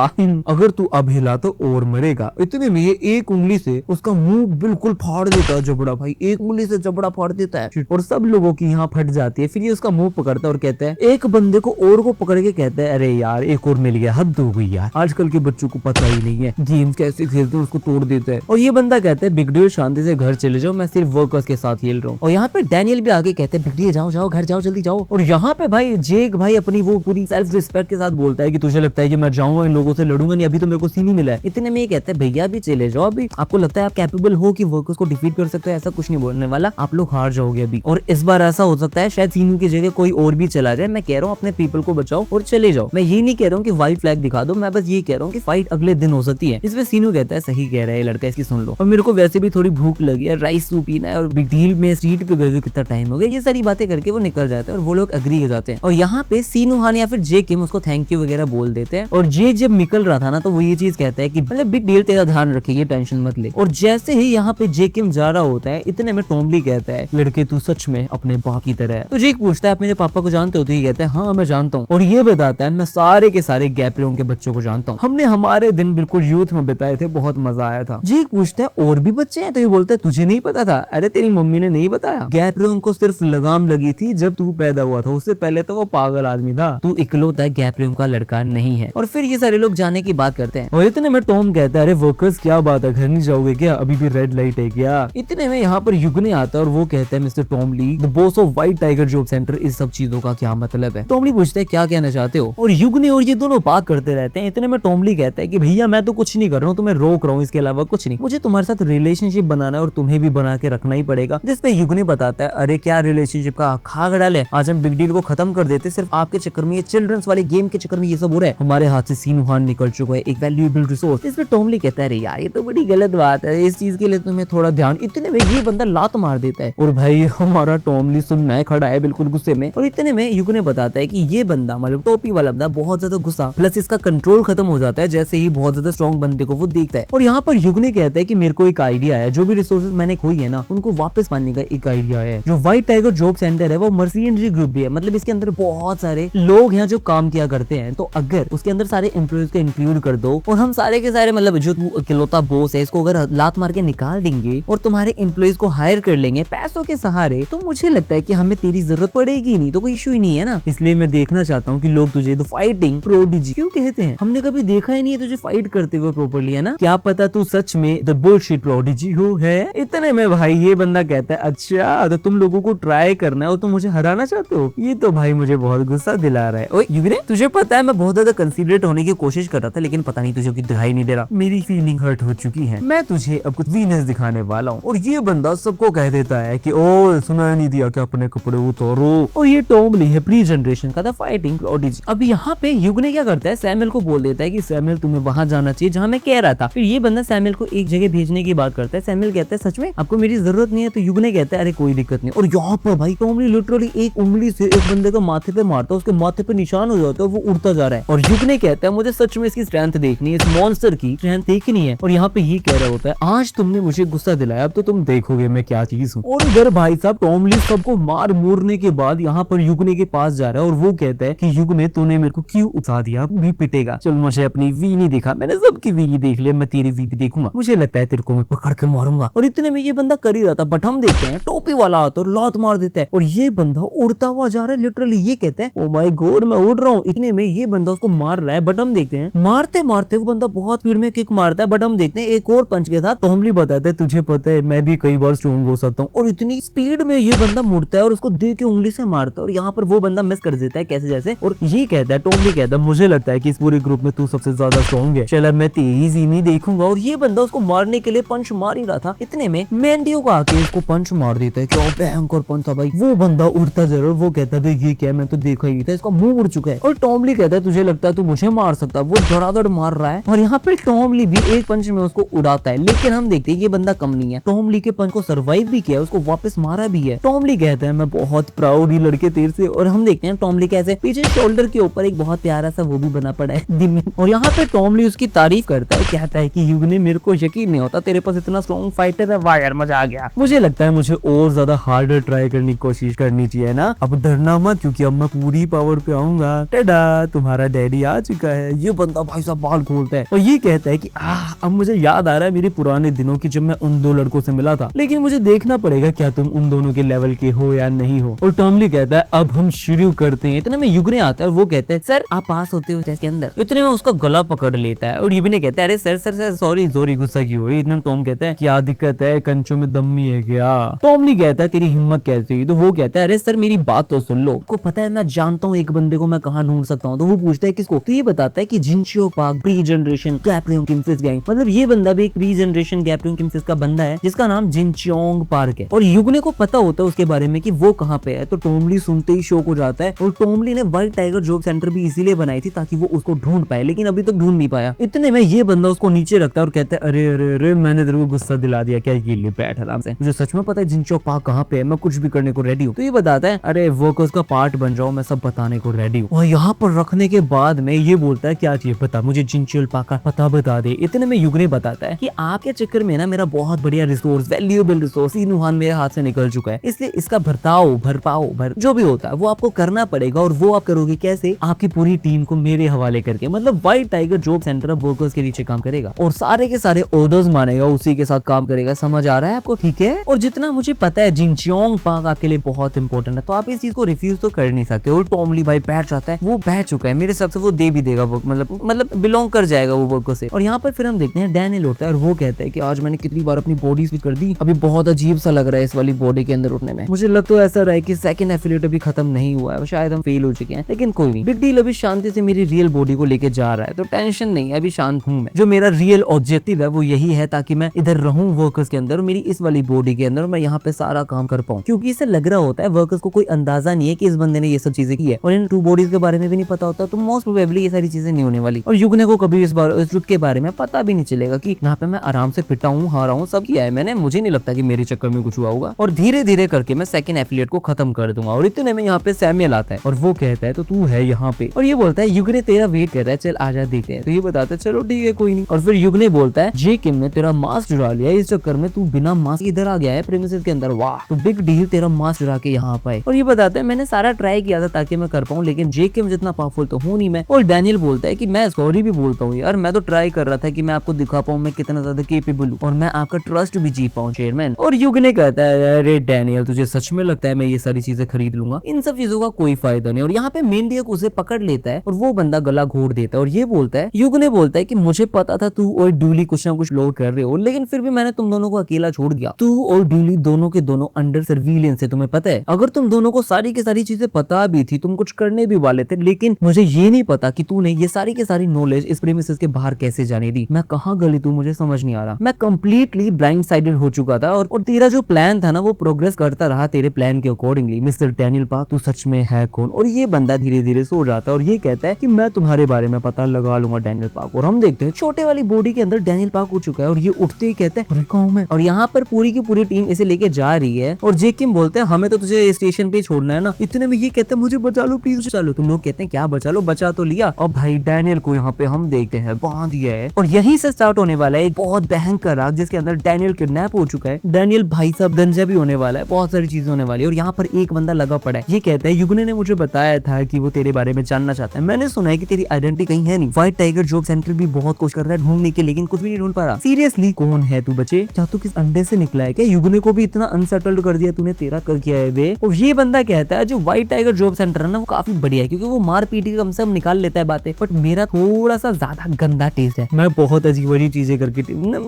अगर तू अब हिला तो और मरेगा। इतने में ये एक उंगली से उसका मुंह बिल्कुल फाड़ देता है, जबड़ा भाई एक उंगली से जबड़ा फाड़ देता है और सब लोगों की यहाँ फट जाती है। फिर ये उसका मुंह पकड़ता है और कहता है एक बंदे को और को पकड़ के कहता है अरे यार एक और मिल गया, हद हो गई यार, आजकल के बच्चों को पता ही नहीं है गेम्स कैसे खेलते हैं, उसको तोड़ देता है। और ये बंदा कहता है बिग डील शांति से घर चले जाओ, मैं सिर्फ वर्कर्स के साथ खेल रहा हूँ। और यहाँ पे डैनियल भी आगे कहते हैं बिग डील जाओ जाओ घर जाओ जल्दी जाओ। और यहाँ पे भाई जेक भाई अपनी वो पूरी सेल्फ रिस्पेक्ट के साथ बोलता है कि तुझे लगता है कि मैं जाऊंगा इन लोगों से लड़ूंगा नहीं, अभी तो मेरे को सीन ही मिला है। इतने में ये कहते हैं भैया भी चले जाओ, अभी आपको लगता है आप कैपेबल हो कि वर्कर्स को डिफीट कर सकते हो, ऐसा कुछ नहीं बोलने वाला, आप लोग हार जाओगे अभी। और इस बार ऐसा हो सकता है शायद सीनू की जगह कोई और भी चला जाए। मैं कह रहा हूँ अपने पीपल को बचाओ और चले जाओ। मैं ये नहीं कह रहा हूँ कि व्हाइट फ्लैग दिखा दो, मैं बस ये कह रहा हूँ कि फाइट अगले दिन हो सकती है। इसमें सीनू कहता है सही कह रहा है लड़का, इसकी सुन लो, और मेरे को वैसे भी थोड़ी भूख लगी है, राइस सूप पीना है, और बिग डील में स्ट्रीट पे गए कितना टाइम हो गया। ये सारी बातें करके वो निकल जाते हैं और वो लोग एग्री हो जाते हैं। और यहाँ पे सीनू हान या फिर जे किम उसको थैंक यू वगैरह बोल देते हैं। और जे जब निकल रहा था ना तो वो ये चीज कहता है कि मतलब बिग डील तेरा ध्यान रखेगी, टेंशन मत ले। और जैसे ही यहाँ पे जे किम जा रहा होता है इतने में टॉमली कहता है लड़के तू सच में अपने बाप की तरह है। तो जेक पूछता है आप मेरे पापा को जानते हो, तो ये कहता है हाँ हाँ मैं जानता हूँ। और ये बताता है मैं सारे के सारे गैपरियों के बच्चों को जानता हूँ, हमने हमारे दिन बिल्कुल यूथ में बिताए थे, बहुत मजा आया था। जी पूछता है और भी बच्चे हैं? तो ये बोलता है तुझे नहीं पता था? अरे तेरी मम्मी ने नहीं बताया, गैपरियों को सिर्फ लगाम लगी थी जब तू पैदा हुआ था, उससे पहले तो वो पागल आदमी था, तू इकलौता गैपरियों का लड़का नहीं है। और फिर ये सारे लोग जाने की बात करते हैं और इतने में टॉम कहता है अरे वर्कर्स क्या बात है, घर नहीं जाओगे क्या, अभी भी रेड लाइट है क्या? इतने में यहाँ पर युगने आता है और वो कहता है mister Tom Lee, the boss of White Tiger job centre, इस सब चीजों का क्या मतलब है? टॉम ली पूछता है क्या कहना चाहते हो? और युगने और ये दोनों बात करते रहते हैं। इतने में टॉम ली कहता है कि भैया मैं तो कुछ नहीं कर रहा हूँ, तुम्हें रोक रहा हूँ, इसके अलावा कुछ नहीं, मुझे तुम्हारे साथ रिलेशनशिप बनाना है और तुम्हें भी बना के रखना ही पड़ेगा। जिसपे युगने बताता है अरे क्या रिलेशनशिप का खाग डाले, आज हम बिग डील को खत्म कर देते, सिर्फ आपके चक्कर में, ये चिल्ड्रंस वाले गेम के चक्कर में ये सब हो रहा है, हमारे हाथ से सीन निकल चुका है, एक वैल्यूएबल रिसोर्स। इस पे टॉम ली कहता है अरे यार ये तो बड़ी गलत बात है, इस चीज के लिए तुम्हें थोड़ा ध्यान। इतने में ये बंदा लात मार देता है और भाई हमारा टॉम ली सुनना खड़ा है बिल्कुल गुस्से में। और इतने में युगने बताता है कि ये बंदा मतलब टोपी वाला बंदा बहुत ज्यादा गुस्सा, प्लस इसका कंट्रोल खत्म हो जाता है जैसे ही बहुत ज्यादा स्ट्रॉन्ग बंदे को वो देखता है। और यहाँ पर युगने कहता है कि मेरे को एक आइडिया है, जो भी रिसोर्सेज मैंने खोई है ना उनको वापस पाने का एक आइडिया है। जो व्हाइट टाइगर जॉब सेंटर है वो मर्सिडीज ग्रुप भी है, मतलब इसके अंदर बहुत सारे लोग हैं जो काम किया करते हैं, तो अगर उसके अंदर सारे एम्प्लॉइज को इंक्लूड कर दो और हम सारे के सारे मतलब जो इकलौता बॉस है इसको अगर लात मार के निकाल देंगे और तुम्हारे एम्प्लॉइज को हायर कर लेंगे पैसों के सहारे, तो मुझे लगता है कि हमें तेरी जरूरत पड़ेगी नहीं, तो कोई इशू ही नहीं है ना। इसलिए मैं देखना चाहता हूँ कि लोग तुझे द फाइटिंग प्रोडिजी क्यों कहते हैं, हमने कभी देखा ही नहीं है तुझे फाइट करते हुए प्रॉपर्ली, है ना, क्या पता तू सच में द बुलशिट प्रोडिजी हो है। इतने में भाई ये बंदा कहता है अच्छा तो तुम लोगों को ट्राई करना है और तुम मुझे हराना चाहते हो, ये तो भाई मुझे बहुत गुस्सा दिला रहा है। ओए युगने तुझे पता है मैं बहुत ज्यादा कंसीडरेट होने की कोशिश कर रहा था, लेकिन पता नहीं तुझे दिखाई नहीं दे रहा, मेरी फीलिंग हर्ट हो चुकी है, मैं तुझे अब कुछ वीनस दिखाने वाला हूँ। और ये बंदा सबको कह देता है कि ओ सुना नहीं दिया क्या, अपने कपड़े उतारो। और ये टॉम ली है प्री जनरेशन का द फाइटिंग प्रोडिजी। अब यहाँ पे युगने क्या करता है, सैमुअल को बोल देता है कि सैमुअल तुम्हें वहां जाना चाहिए जहाँ मैं कह रहा था। फिर ये बंदा सैमुअल को एक जगह भेजने की बात करता है, सैमुअल कहता है सच में आपको मेरी जरूरत नहीं है, तो युगने कहता है अरे कोई दिक्कत नहीं। और यहाँ पर भाई टॉम ली लिटरली एक उंगली से एक बंदे को माथे पे मारता है, उसके माथे पे निशान हो जाता है, वो उड़ता जा रहा है। और युगने कहता है मुझे सच में इसकी स्ट्रेंथ देखनी है, इस मॉन्स्टर की स्ट्रेंथ देखनी है। और यहाँ पे ये कह रहा होता है आज तुमने मुझे गुस्सा दिलाया, अब तो तुम देखोगे मैं क्या चीज हूँ। और इधर भाई साहब टॉम ली सबको मार मूरने के बाद यहाँ पर युगने के पास जा रहा है और वो कहता है कि युगने तूने मेरे को क्यों उठा दिया, भी पिटेगा, चल मुझे अपनी वीनी दिखा, मैंने सबकी वीनी देख लिया, मैं तेरी वीनी देखूंगा, मुझे लगता है तेरे को मैं पकड़ के मारूंगा। और इतने में ये बंदा कर ही रहा था, बट हम देखते हैं टोपी वाला आता और लात मार देता है और ये बंदा उड़ता हुआ जा रहा है। लिटरली ये कहता है ओ माय गॉड मैं उड़ रहा हूँ। इतने में ये बंदा उसको मार रहा है, बट हम देखते हैं मारते मारते वो बंदा बहुत स्पीड में किक मारता है, बट हम देखते हैं एक और पंच के साथ टॉम ली बताता है तुझे पता है मैं भी कई बार स्ट्रॉन्ग हो सकता हूँ। और इतनी स्पीड में ये बंदा मुड़ता है और उसको दे के उंगली से मारता है और यहाँ पर वो बंदा मिस कर देता है कैसे जैसे। और ये कहता है टॉम ली कहता है मुझे लगता है कि इस पूरे ग्रुप में तू सबसे ज्यादा स्ट्रॉन्ग है, चल मैं तेरी वीनी देखूंगा। और ये बंदा उसको मारने के लिए पंच मार ही रहा था, इतने में मैंडियो को आके इसको पंच मार देता है। क्या भयंकर पंच था भाई। वो बंदा उड़ता जरूर, वो कहता है ये क्या, मैं तो देखा ही था, इसका मुंह उड़ चुका है। और टॉम ली कहता है तुझे लगता है तू मुझे मार सकता है, वो धड़ाधड़ मार रहा है और यहाँ पे टॉम ली भी एक पंच में उसको उड़ाता है। लेकिन हम देखते हैं ये बंदा कम नहीं है, टॉम ली के पंच को सर्वाइव भी किया, उसको वापस मारा भी है। टॉम ली कहता है मैं बहुत प्राउड ही लड़के तेरे से। और हम देखते हैं टॉम ली कैसे पीछे शोल्डर के ऊपर एक बहुत प्यारा सा वो भी बना पड़ा है दिमी। और यहाँ पे टॉम ली उसकी तारीफ करता है, कहता है कि युगने मेरे को यकीन नहीं होता तेरे पास इतना स्ट्रॉन्ग फाइटर है, वाह यार मजा आ गया। मुझे लगता है मुझे और ज्यादा हार्डर ट्राई करने की कोशिश करनी चाहिए ना। अब डरना मत क्योंकि अब मैं पूरी पावर पे आऊंगा, टेडा तुम्हारा डैडी आ चुका है। ये बंदा भाई साहब बाल खोलता है और ये कहता है कि अब मुझे याद आ रहा है मेरे पुराने दिनों की जब मैं उन दो लड़कों से मिला था, लेकिन मुझे देखना पड़ेगा क्या तुम उन दोनों के लेवल के हो या नहीं हो। और टॉम ली कहता है अब हम शुरू करते हैं। इतने में युगने आता है और वो कहता है सर आप पास होते हो टेस्ट के अंदर। इतने में उसका गला पकड़ लेता है और युगने कहता है अरे sir sir sir sorry sorry गुस्सा क्यों हुई। इतना टॉम कहता है क्या दिक्कत है, कंचों में दम ही है क्या। टॉम ली कहता है तेरी हिम्मत कैसे हुई, तो वो कहता है अरे सर मेरी बात तो सुन लो, को पता है मैं जानता हूँ एक बंदे को मैं कहाँ ढूंढ सकता हूँ। तो वो पूछता है किसको, तो ये बताता है कि जिनचियो पार्क प्री जनरेशन गैपरियों किम्फिस गैंग, मतलब ये बंदा भी एक प्री जनरेशन गैपरियों किम्फिस का बंदा है जिसका नाम जिनचियोंग पार्क है। और युगने को पता होता है उसके बारे में कि वो कहाँ पे है। तो टॉम ली सुनते ही शौक हो जाता है और टॉम ली ने व्हाइट टाइगर जॉब सेंटर भी इसीलिए बनाई थी ताकि वो उसको ढूंढ पाए, लेकिन अभी तक ढूंढ नहीं पाया। इतने में ये बंदा उसको नीचे रखता है और कहता है अरे अरे अरे मैंने तेरे को गुस्सा दिला दिया क्या, ये लिए बैठ आराम से, मुझे सच में पता है जिनचियो पार्क कहाँ पे है, मैं कुछ भी करने को रेडी हूँ। तो ये बताता है अरे वर्कर्स का पार्ट बन जाओ, मैं सब बताने को रेडी हूँ। और यहाँ पर रखने के बाद में ये बोलता है क्या चाहिए बता, मुझे जिनचियो पार्क का पता बता दे। इतने में युगने बताता है कि आपके चक्कर में ना मेरा बहुत बढ़िया रिसोर्स, वैल्यूएबल रिसोर्स मेरे हाथ से निकल चुका है, इसलिए इसका भरपाओ जो भी होता है वो आपको करना पड़ेगा और वो आप करोगे कैसे, आपकी पूरी टीम को मेरे हवाले करके। मतलब white Tiger job centre of workers के नीचे काम करेगा और सारे के सारे ऑर्डर्स मानेगा, उसी के साथ काम करेगा। समझ आ रहा है आपको? ठीक है। और जितना मुझे पता है जिनचोंग पार्क आपके लिए बहुत इंपॉर्टेंट है, तो आप इस चीज को रिफ्यूज तो कर नहीं सकते। और टॉमली भाई बैठ जाता है, वो बैठ चुका है मेरे हिसाब से, वो दे भी देगा, मतलब बिलोंग कर जाएगा वो वर्कर से। और यहाँ पर फिर हम देखते हैं डैनियल उठता है और वो कहता है कि आज मैंने कितनी बार अपनी बॉडी स्विच कर दी, अभी बहुत अजीब सा लग रहा है इस वाली बॉडी के अंदर उठने में। मुझे लग तो ऐसा रहा है कि सेकंड एफिलिएट अभी खत्म नहीं हुआ है, शायद हम फेल हो चुके हैं, लेकिन कोई नहीं, बिग डील। अभी शांति से मेरी रियल बॉडी को लेके जा रहा है, तो टेंशन नहीं है, अभी शांत हूँ मैं। जो मेरा रियल ऑब्जेक्टिव है वो यही है, ताकि मैं इधर रहूं वर्कर्स के अंदर, मेरी इस वाली बॉडी के अंदर, मैं यहाँ पे सारा काम कर पाऊँ। क्योंकि इससे लग रहा होता है वर्कर्स को कोई अंदाजा नहीं है कि इस बंदे ने ये सब चीजें की है, और इन 2 बॉडीज के बारे में भी नहीं पता होता, तो मोस्ट प्रोबेबली ये सारी चीजें नहीं होने वाली। और युगने को कभी इस ट्रुथ के बारे में पता भी नहीं चलेगा कि यहाँ पे मैं आराम से पिटा हूँ, हारा हूँ, सब किया है मैंने। मुझे नहीं लगता कि मेरे चक्कर में कुछ हुआ होगा, और धीरे धीरे करके मैं सेकंड एफिलिएट को खत्म कर दूंगा। और इतने में यहाँ पे सैमुअल आता है और वो कहता है तो तू है यहाँ पे, और ये बोलता है युगने तेरा वेट कर रहा है, चल आजा देखते हैं। तो ये बताता है चलो ठीक है कोई नहीं। और फिर युगने बोलता है जे किम ने तेरा मास्क चुरा लिया, इस चक्कर में तू बिना मास्क इधर आ गया है प्रेमिसेस के अंदर, वाह तो बिग डील, तेरा मास्क चुरा के यहाँ पाए। और ये बताता है मैंने सारा ट्राई किया था ताकि मैं कर पाऊँ, लेकिन जे किम जितना पावरफुल तो हूं नहीं मैं। और डैनियल बोलता है कि मैं सॉरी भी बोलता हूँ यार, मैं तो ट्राई कर रहा था कि मैं आपको दिखा पाऊँ मैं कितना ज्यादा केपेबल हूँ और मैं आपका ट्रस्ट भी जीत पाऊँ चेयरमैन। और युगने कहता है अरे डैनियल तुझे सच में लगता है मैं ये सारी चीजें खरीद लूंगा, इन सब चीजों का कोई फायदा नहीं। और यहाँ पे मेंढक उसे पकड़ लेता है और वो बंदा गला घोट देता है, और ये बोलता है युगने बोलता है कि मुझे पता था तू और डूली कुछ ना कुछ लोड कर रहे हो, लेकिन फिर भी मैंने तुम दोनों को अकेला छोड़ दिया। तू और डूली दोनों के दोनों अंडर सर्विलेंस है, तुम्हें पता है। अगर तुम दोनों को सारी की सारी चीजें पता भी थी, तुम कुछ करने भी वाले थे, लेकिन मुझे ये नहीं पता कि तूने ये सारी की सारी नॉलेज इस प्रेमिसेस के बाहर कैसे जाने दी। मैं कहाँ गली तू मुझे समझ नहीं आ रहा, मैं कंप्लीटली ब्लाइंड साइडेड हो चुका था, और तेरा जो प्लान था ना वो प्रोग्रेस करता रहा तेरे प्लान के अकॉर्डिंगली। मिस्टर डैनियल पार्क तू सच में है कौन? और ये बंदा धीरे धीरे सो जाता है और ये कहता है कि मैं तुम्हारे बारे में पता लगा लूंगा डैनियल पार्क। और हम देखते हैं छोटे वाली बॉडी के अंदर डैनियल पार्क हो चुका है, और ये उठते ही कहते हैं अरे कौन मैं। और यहाँ पर पूरी की पूरी टीम इसे लेके जा रही है, और जे किम बोलते हैं हमें तो तुझे स्टेशन पे छोड़ना है ना। इतने में ये कहते हैं मुझे बचा लो प्लीज। चलो तुम लोग कहते हैं क्या बचा लो, बचा तो लिया। और भाई डैनियल को यहाँ पे हम देखते हैं बांध दिया है, और यहीं से स्टार्ट होने वाला है एक बहुत भयंकर आग जिसके अंदर डैनियल किडनैप हो चुका है। डैनियल भाई साहब दंजा भी होने वाला है, बहुत सारी चीजें होने वाली है। और यहाँ पर एक बंदा लगा पड़ा है, ये कहता है युगने ने मुझे बताया था कि वो तेरे बारे में जानना चाहता है, मैंने सुना है कि तेरी आइडेंटिटी कहीं है नहीं। व्हाइट टाइगर जॉब सेंटर भी बहुत कोशिश कर रहा है ढूंढने की, लेकिन कुछ भी नहीं ढूंढ पा रहा। सीरियसली कौन है तू बच्चे? क्या तू किस अंडे से निकला है क्या? युगने को भी इतना अनसेटल्ड कर दिया तूने, तेरा कर किया है वे। और ये बंदा कहता है जो व्हाइट टाइगर जॉब सेंटर है ना वो काफी बढ़िया है, क्योंकि वो मार पीट के कम से कम निकाल लेता है बातें, बट मेरा थोड़ा सा ज्यादा गंदा टेस्ट है। मैं बहुत अजीब अजीब चीजें करके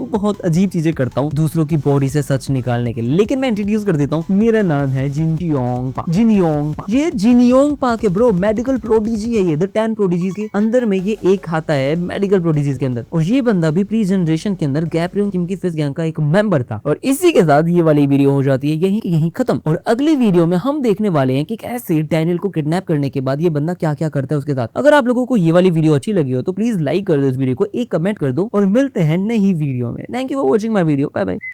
बहुत अजीब चीजें करता हूँ दूसरों की बॉडी से सच निकालने के लिए। लेकिन मैं इंट्रोड्यूस कर देता हूँ, मेरा नाम है जिनयोंग पा। ये जिनयोंग पा के ब्रो मेडिकल प्रोडिजी है, ये द 10 प्रोडिजीज के अंदर में ये एक आता है मेडिकल प्रोडिजीज के अंदर। और ये बंदा भी प्री जनरेशन के अंदर गैब्रियल किम की फिस्ट गैंग का एक मेंबर था। और इसी के साथ ये वाली वीडियो हो जाती है यहीं खत्म। और अगली वीडियो में हम देखने वाले हैं कि कैसे डैनियल को किडनैप करने के बाद ये बंदा क्या क्या करता है उसके साथ। अगर आप लोगों को ये वाली वीडियो अच्छी लगी हो तो प्लीज लाइक कर दो इस वीडियो को, एक कमेंट कर दो, और मिलते हैं नई वीडियो में। Thank you for watching my video, bye bye.